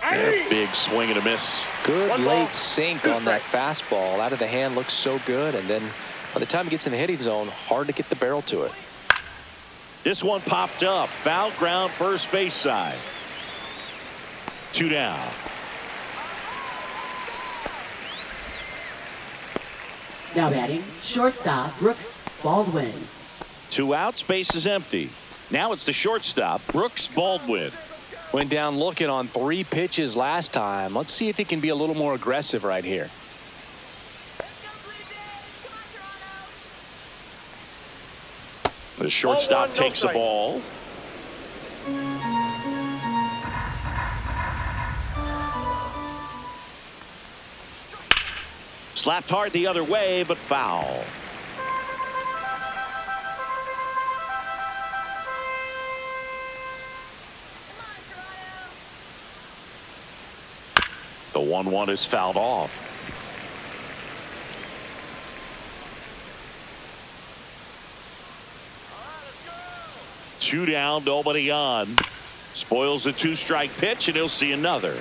Speaker 1: And a big swing and a miss.
Speaker 2: Good late sink on that fastball. Out of the hand, looks so good. And then by the time it gets in the hitting zone, hard to get the barrel to it.
Speaker 1: This one popped up. Foul ground, first base side. 2 down.
Speaker 4: Now batting, shortstop, Brooks Baldwin.
Speaker 1: 2 outs, base is empty. Now it's the shortstop, Brooks Baldwin.
Speaker 2: Went down looking on 3 pitches last time. Let's see if he can be a little more aggressive right here.
Speaker 1: The shortstop takes the ball. Slapped hard the other way, but foul. The 1-1 is fouled off. Two down, nobody on. Spoils the 2-strike pitch, and he'll see another.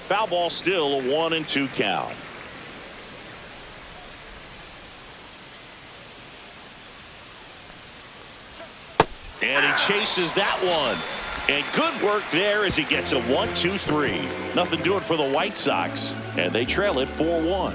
Speaker 1: Foul ball, still a 1-2 count. And he chases that one. And good work there as he gets a 1-2-3. Nothing doing for the White Sox. And they trail it 4-1.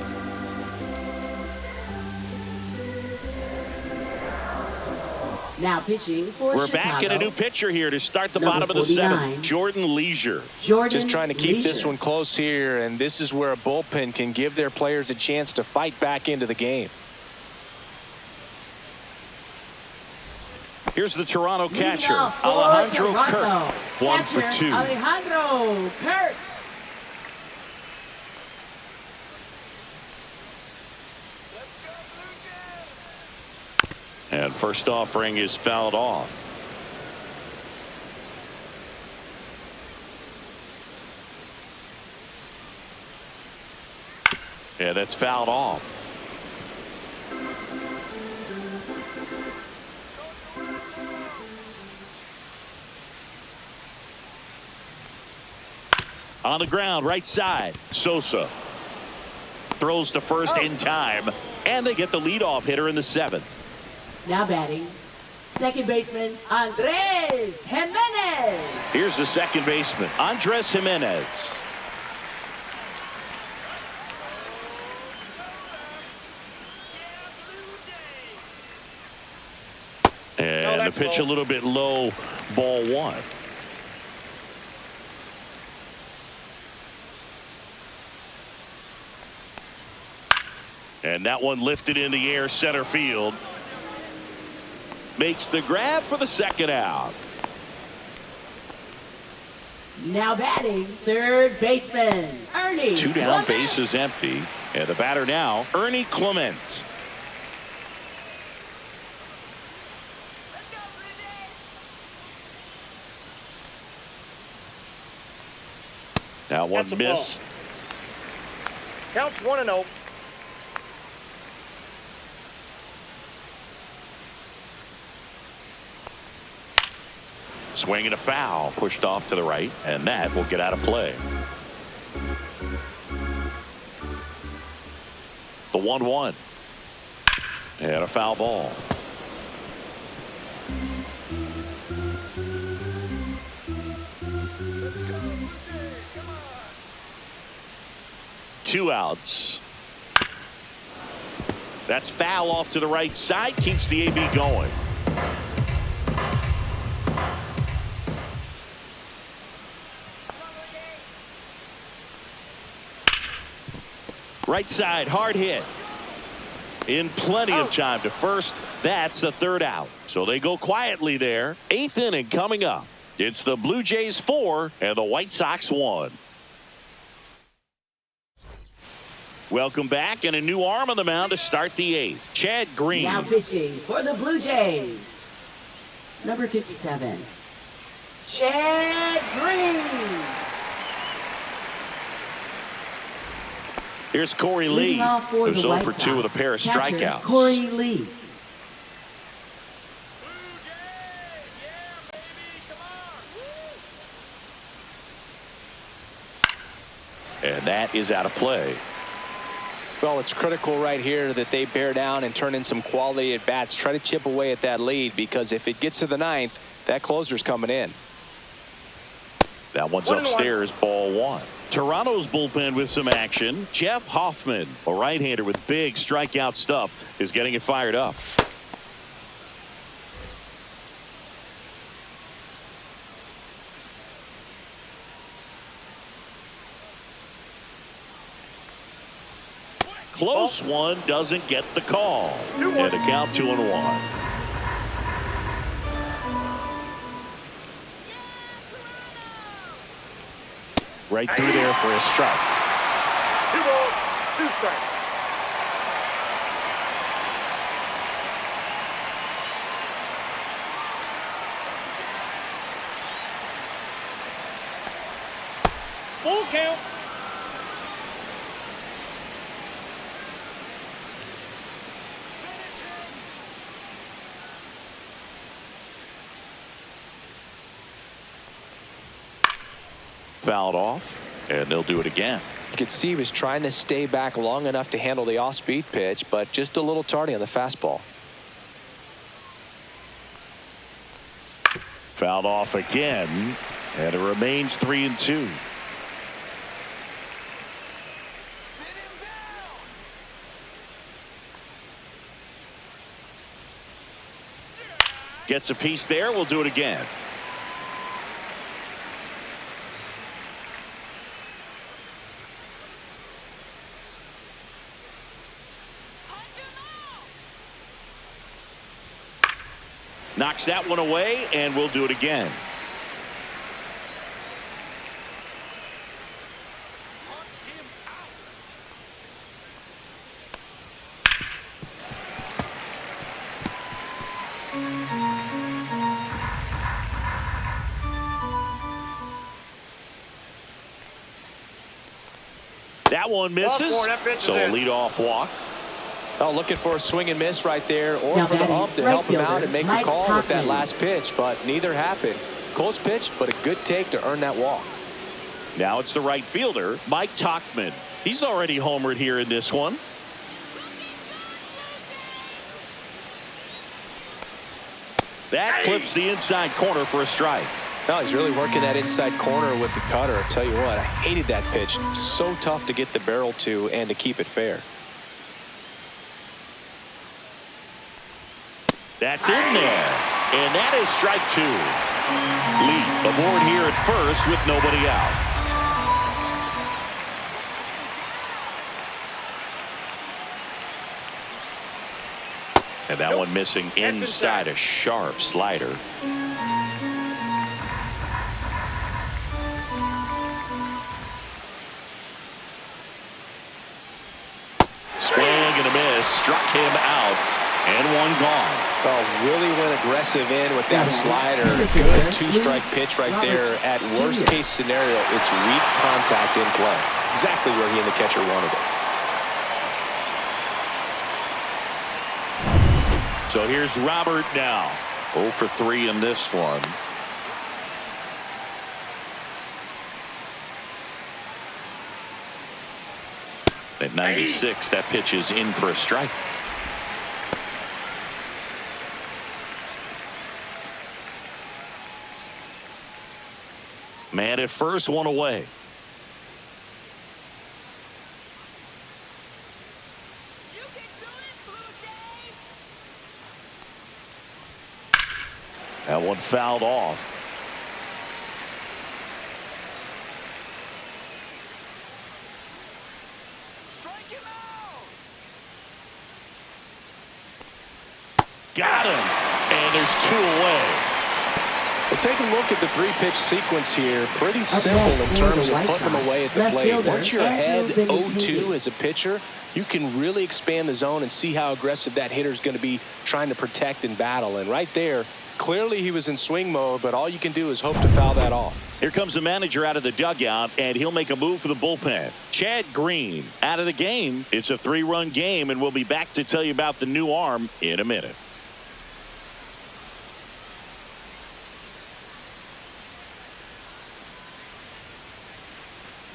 Speaker 4: Now pitching for
Speaker 1: We're
Speaker 4: Chicago.
Speaker 1: back in a new pitcher here to start the
Speaker 4: Number
Speaker 1: bottom of the
Speaker 4: 49,
Speaker 1: 7th. Jordan Leisure.
Speaker 2: Just trying to keep this one close here, and this is where a bullpen can give their players a chance to fight back into the game.
Speaker 1: Here's the Toronto catcher,
Speaker 4: Leading off for
Speaker 1: Alejandro
Speaker 4: Toronto.
Speaker 1: Kirk. 1 for
Speaker 4: Catcher,
Speaker 1: 2.
Speaker 4: Alejandro Kirk.
Speaker 1: And first offering is fouled off. Yeah, that's fouled off. On the ground, right side. Sosa throws to first in time, and they get the leadoff hitter in the 7th.
Speaker 4: Now batting, Second baseman, Andres Jimenez.
Speaker 1: Here's the second baseman, Andres Jimenez. And the pitch a little bit low, ball one. And that one lifted in the air, center field. Makes the grab for the second out.
Speaker 4: Now batting, third baseman, Ernie.
Speaker 1: Two down,
Speaker 4: Clement.
Speaker 1: base is empty. And the batter now, Ernie Clement. That one missed.
Speaker 3: Counts 1-0.
Speaker 1: Swing and a foul, pushed off to the right, and that will get out of play. The 1-1. And a foul ball. Two outs. That's foul off to the right side, keeps the AB going. Right side, hard hit. In plenty of time to first. That's the third out. So they go quietly there. Eighth inning coming up. It's the Blue Jays 4 and the White Sox 1. Welcome back, and a new arm on the mound to start the eighth. Chad Green.
Speaker 4: Now pitching for the Blue Jays, number 57, Chad Green.
Speaker 1: Here's Corey Lee,
Speaker 4: Leading off for
Speaker 1: who's
Speaker 4: the
Speaker 1: 0
Speaker 4: White
Speaker 1: for 2 with a
Speaker 4: Sox,
Speaker 1: pair of
Speaker 4: catcher,
Speaker 1: strikeouts.
Speaker 4: Corey Lee.
Speaker 1: And that is out of play.
Speaker 2: Well, it's critical right here that they bear down and turn in some quality at bats. Try to chip away at that lead, because if it gets to the ninth, that closer's coming in.
Speaker 1: That one's upstairs, ball one. Toronto's bullpen with some action. Jeff Hoffman, a right-hander with big strikeout stuff, is getting it fired up. Close one, doesn't get the call. And a count 2-1. Right through there for a strike.
Speaker 3: 2 balls, 2 strikes. Full count.
Speaker 1: Fouled off, and they'll do it again.
Speaker 2: You could see he was trying to stay back long enough to handle the off-speed pitch, but just a little tardy on the fastball.
Speaker 1: Fouled off again, and it remains 3-2. Gets a piece there. We'll do it again. Knocks that one away, and we'll do it again. That one misses, so a leadoff walk.
Speaker 2: Oh, looking for a swing and miss right there, or
Speaker 4: Now
Speaker 2: for the
Speaker 4: batting,
Speaker 2: ump to
Speaker 4: right
Speaker 2: help him out
Speaker 4: fielder,
Speaker 2: and make
Speaker 4: Mike
Speaker 2: a call with that
Speaker 4: Topman.
Speaker 2: last pitch, but neither happened. Close pitch, but a good take to earn that walk.
Speaker 1: Now it's the right fielder, Mike Topman. He's already homered here in this one. That clips the inside corner for a strike.
Speaker 2: No, he's really working that inside corner with the cutter. I tell you what, I hated that pitch. So tough to get the barrel to and to keep it fair.
Speaker 1: That's in there. And that is strike 2. Lee aboard here at first with nobody out. And that one missing inside, a sharp slider. Swing and a miss, struck him out, and one gone.
Speaker 2: Oh, really went aggressive in with that slider. Good two-strike pitch right there. At worst case scenario, it's weak contact in play. Exactly where he and the catcher wanted it.
Speaker 1: So here's Robert now. 0 for 3 in this one. At 96, that pitch is in for a strike. Man at first, one away. That one fouled off.
Speaker 5: Strike him out.
Speaker 1: Got him. And there's 2 away.
Speaker 2: Well, take a look at the 3-pitch sequence here. Pretty simple in terms of putting them away at the plate. Once you're ahead 0-2 as a pitcher, you can really expand the zone and see how aggressive that hitter is going to be trying to protect and battle. And right there, clearly he was in swing mode, but all you can do is hope to foul that off.
Speaker 1: Here comes the manager out of the dugout, and he'll make a move for the bullpen. Chad Green out of the game. It's a 3-run game, and we'll be back to tell you about the new arm in a minute.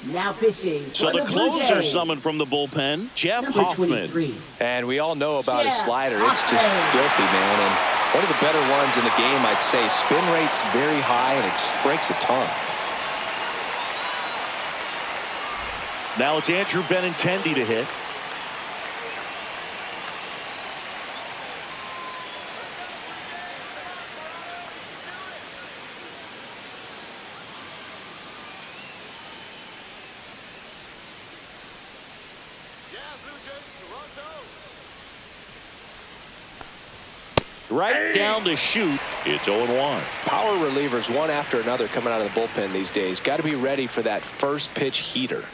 Speaker 4: Now pitching.
Speaker 1: So the closer summoned from the bullpen, Jeff Hoffman.
Speaker 4: 23.
Speaker 2: And we all know about his
Speaker 4: Jeff
Speaker 2: slider. It's just filthy, man. And one of the better ones in the game, I'd say. Spin rate's very high, and it just breaks a ton.
Speaker 1: Now it's Andrew Benintendi to hit. Right down the chute. It's 0-1.
Speaker 2: Power relievers one after another coming out of the bullpen these days. Got to be ready for that first pitch heater.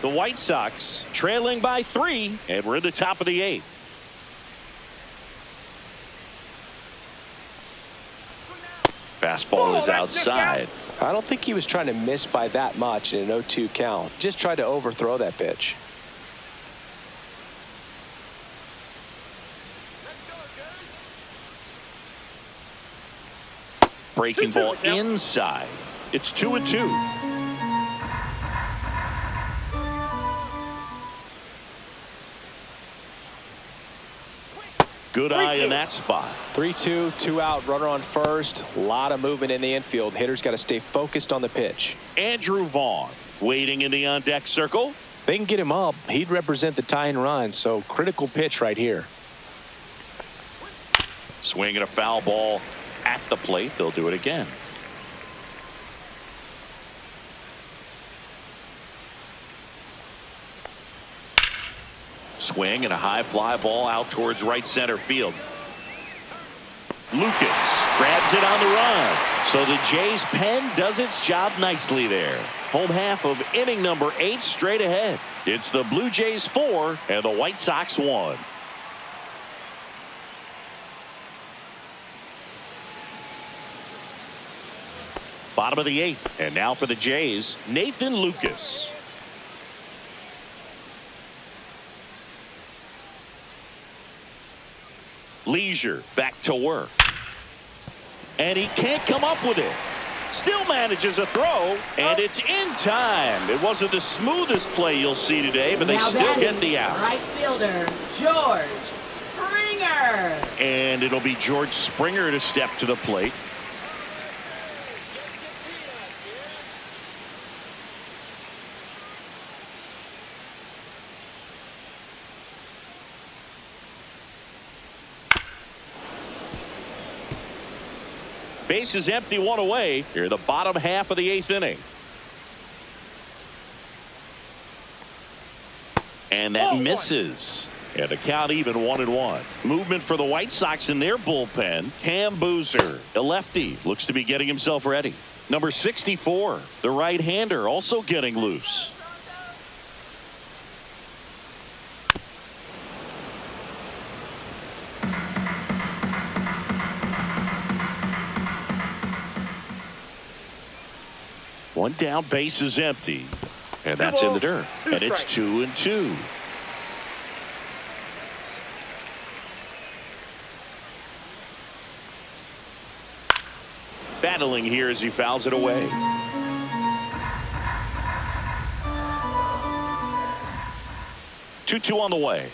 Speaker 1: The White Sox trailing by 3, and we're in the top of the 8th. Fastball is outside.
Speaker 2: I don't think he was trying to miss by that much in an 0-2 count. Just tried to overthrow that pitch.
Speaker 1: Breaking ball inside. It's 2-2. Good eye in that spot.
Speaker 2: 3-2, 2 out, runner on first. A lot of movement in the infield. Hitters got to stay focused on the pitch.
Speaker 1: Andrew Vaughn waiting in the on-deck circle.
Speaker 2: They can get him up. He'd represent the tying run, so critical pitch right here.
Speaker 1: Swinging a foul ball at the plate. They'll do it again. Swing and a high fly ball out towards right center field. Lucas grabs it on the run. So the Jays pen does its job nicely there. Home half of inning number 8 straight ahead. It's the Blue Jays 4 and the White Sox 1. Bottom of the 8th, and now for the Jays, Nathan Lucas. Leisure back to work. And he can't come up with it. Still manages a throw, and it's in time. It wasn't the smoothest play you'll see today, but they still get the out.
Speaker 4: Right fielder, George
Speaker 1: And it'll be George Springer to step to the plate. Base is empty, one away. Here, the bottom half of the 8th inning. And that misses. And the count even 1-1. Movement for the White Sox in their bullpen. Cam Boozer, a lefty, looks to be getting himself ready. Number 64, the right-hander, also getting loose. One down, base is empty. And that's in the dirt. And it's 2-2. Battling here as he fouls it away. Two on the way.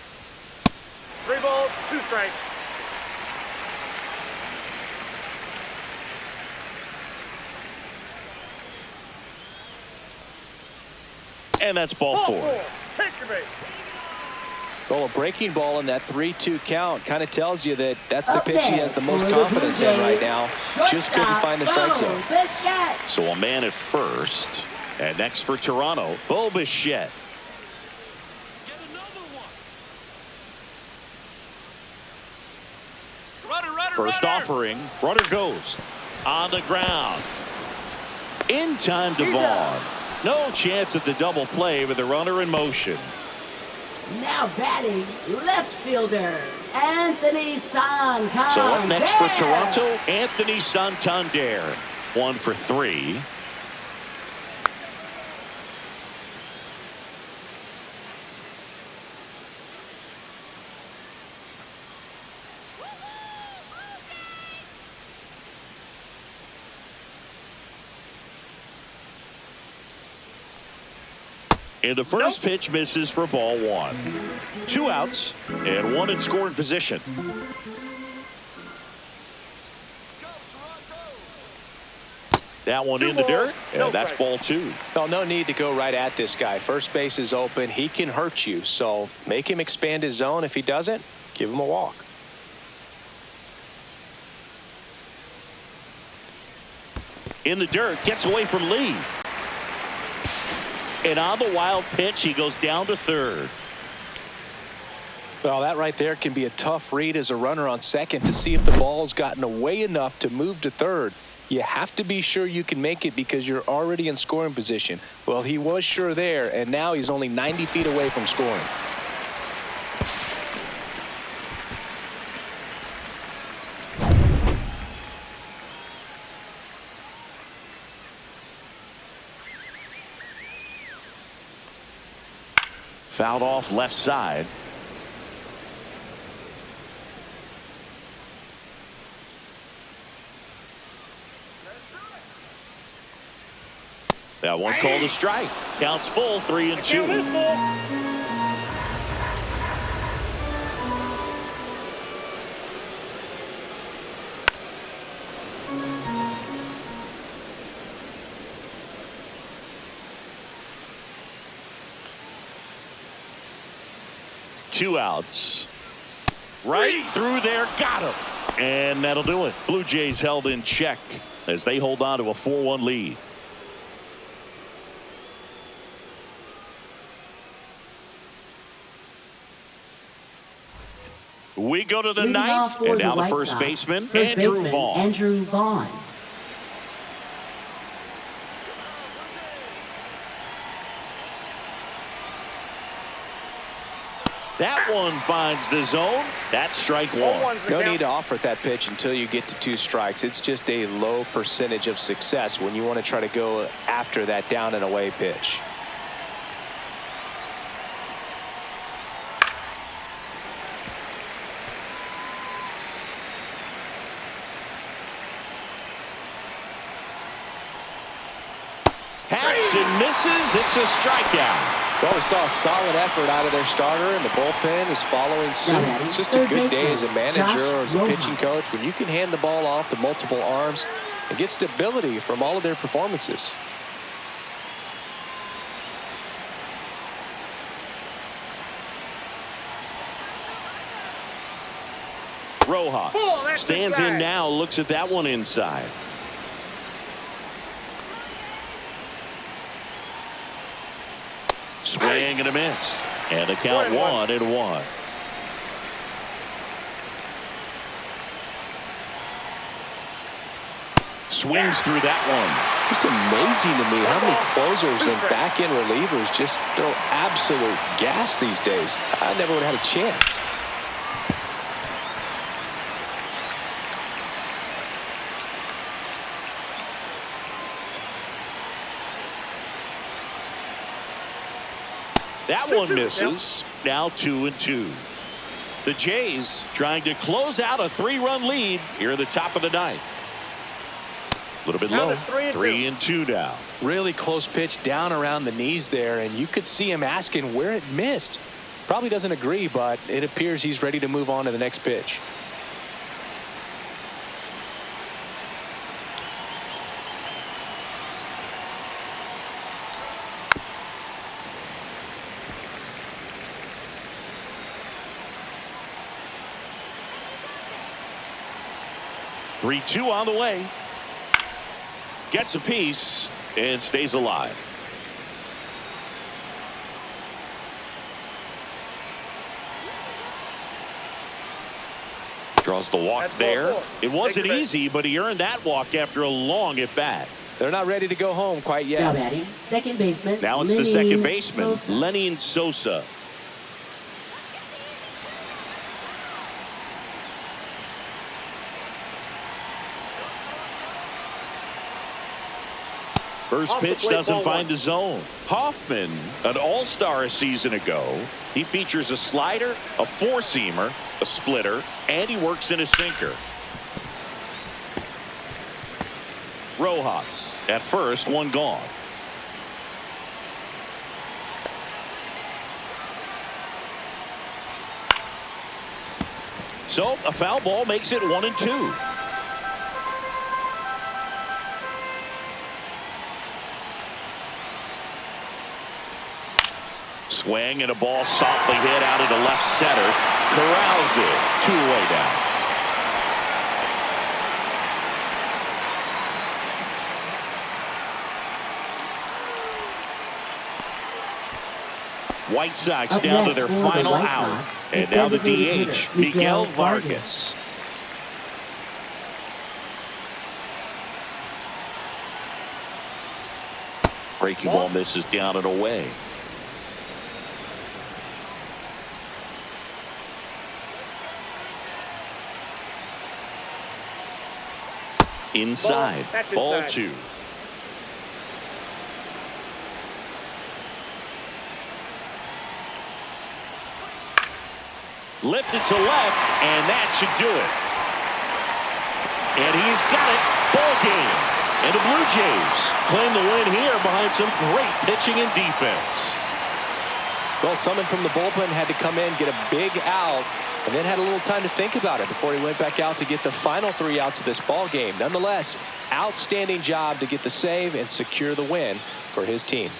Speaker 3: 3 balls, 2 strikes.
Speaker 1: And that's ball 4.
Speaker 3: Take your base.
Speaker 2: Well, a breaking ball in that 3-2 count kind of tells you that that's the
Speaker 4: Up
Speaker 2: pitch he has the most
Speaker 4: next for the
Speaker 2: confidence
Speaker 4: Blue
Speaker 2: in right
Speaker 4: Jays,
Speaker 2: now. Just couldn't
Speaker 4: shortstop,
Speaker 2: find the strike zone.
Speaker 4: Bo Bichette.
Speaker 1: So a man at first. And next for Toronto, Bo Bichette.
Speaker 5: Get another one. Runner.
Speaker 1: First offering. Runner goes on the ground. In time to Vaughn. No chance at the double play with the runner in motion.
Speaker 4: Now batting, left fielder, Anthony Santander.
Speaker 1: So up next for Toronto, Anthony Santander. 1 for 3. And the first pitch misses for ball 1. 2 outs and 1 in scoring position.
Speaker 5: Go, Toronto.
Speaker 1: That one in the dirt, and that's ball 2.
Speaker 2: Well, no need to go right at this guy. First base is open. He can hurt you. So make him expand his zone. If he doesn't, give him a walk.
Speaker 1: In the dirt, gets away from Lee. And on the wild pitch, he goes down to third.
Speaker 2: Well, that right there can be a tough read as a runner on second to see if the ball's gotten away enough to move to third. You have to be sure you can make it because you're already in scoring position. Well, he was sure there, and now he's only 90 feet away from scoring.
Speaker 1: Fouled off left side. That one called a strike. Counts full, 3-2. Two outs. Right through there. Got him. And that'll do it. Blue Jays held in check as they hold on to a 4-1 lead. We go to the
Speaker 4: Leading
Speaker 1: ninth,
Speaker 4: off for
Speaker 1: and now the
Speaker 4: White
Speaker 1: first
Speaker 4: Sox,
Speaker 1: baseman,
Speaker 4: first
Speaker 1: Andrew
Speaker 4: baseman,
Speaker 1: Vaughn.
Speaker 4: Andrew Vaughn.
Speaker 1: That one finds the zone. That's strike 1.
Speaker 2: No need to offer that pitch until you get to 2 strikes. It's just a low percentage of success when you want to try to go after that down and away pitch.
Speaker 1: Hacks and misses. It's a strikeout.
Speaker 2: Well, we saw a solid effort out of their starter, and the bullpen is following suit. It's just a good day as a manager or as a pitching coach when you can hand the ball off to multiple arms and get stability from all of their performances.
Speaker 1: Rojas stands in now, looks at that one inside. Swing and a miss. And the count 1-1. Swings through that one.
Speaker 2: Just amazing to me how many closers and back-end relievers just throw absolute gas these days. I never would have had a chance.
Speaker 1: That one misses. Now 2-2. The Jays trying to close out a 3-run lead here at the top of the ninth. A little bit low. 3-2 now.
Speaker 2: Really close pitch down around the knees there, and you could see him asking where it missed. Probably doesn't agree, but it appears he's ready to move on to the next pitch.
Speaker 1: Three-two on the way. Gets a piece and stays alive. Draws the walk there. It wasn't easy, but he earned that walk after a long at bat.
Speaker 2: They're not ready to go home quite yet.
Speaker 4: Now batting, second baseman.
Speaker 1: Now it's the second baseman, Lenny Sosa. First pitch doesn't find the zone. Hoffman, an all-star a season ago. He features a slider, a four-seamer, a splitter, and he works in a sinker. Rojas at first, one gone. So a foul ball makes it 1-2. Swing and a ball softly hit out into left center. Corrals it. Two-way down. White Sox down to their final out. And now the DH, Miguel Vargas. Breaking ball misses down and away. Inside. Ball two. Lifted to left, and that should do it. And he's got it. Ball game. And the Blue Jays claim the win here behind some great pitching and defense.
Speaker 2: Well, someone from the bullpen had to come in, get a big out, and then had a little time to think about it before he went back out to get the final 3 outs of this ball game. Nonetheless, outstanding job to get the save and secure the win for his team.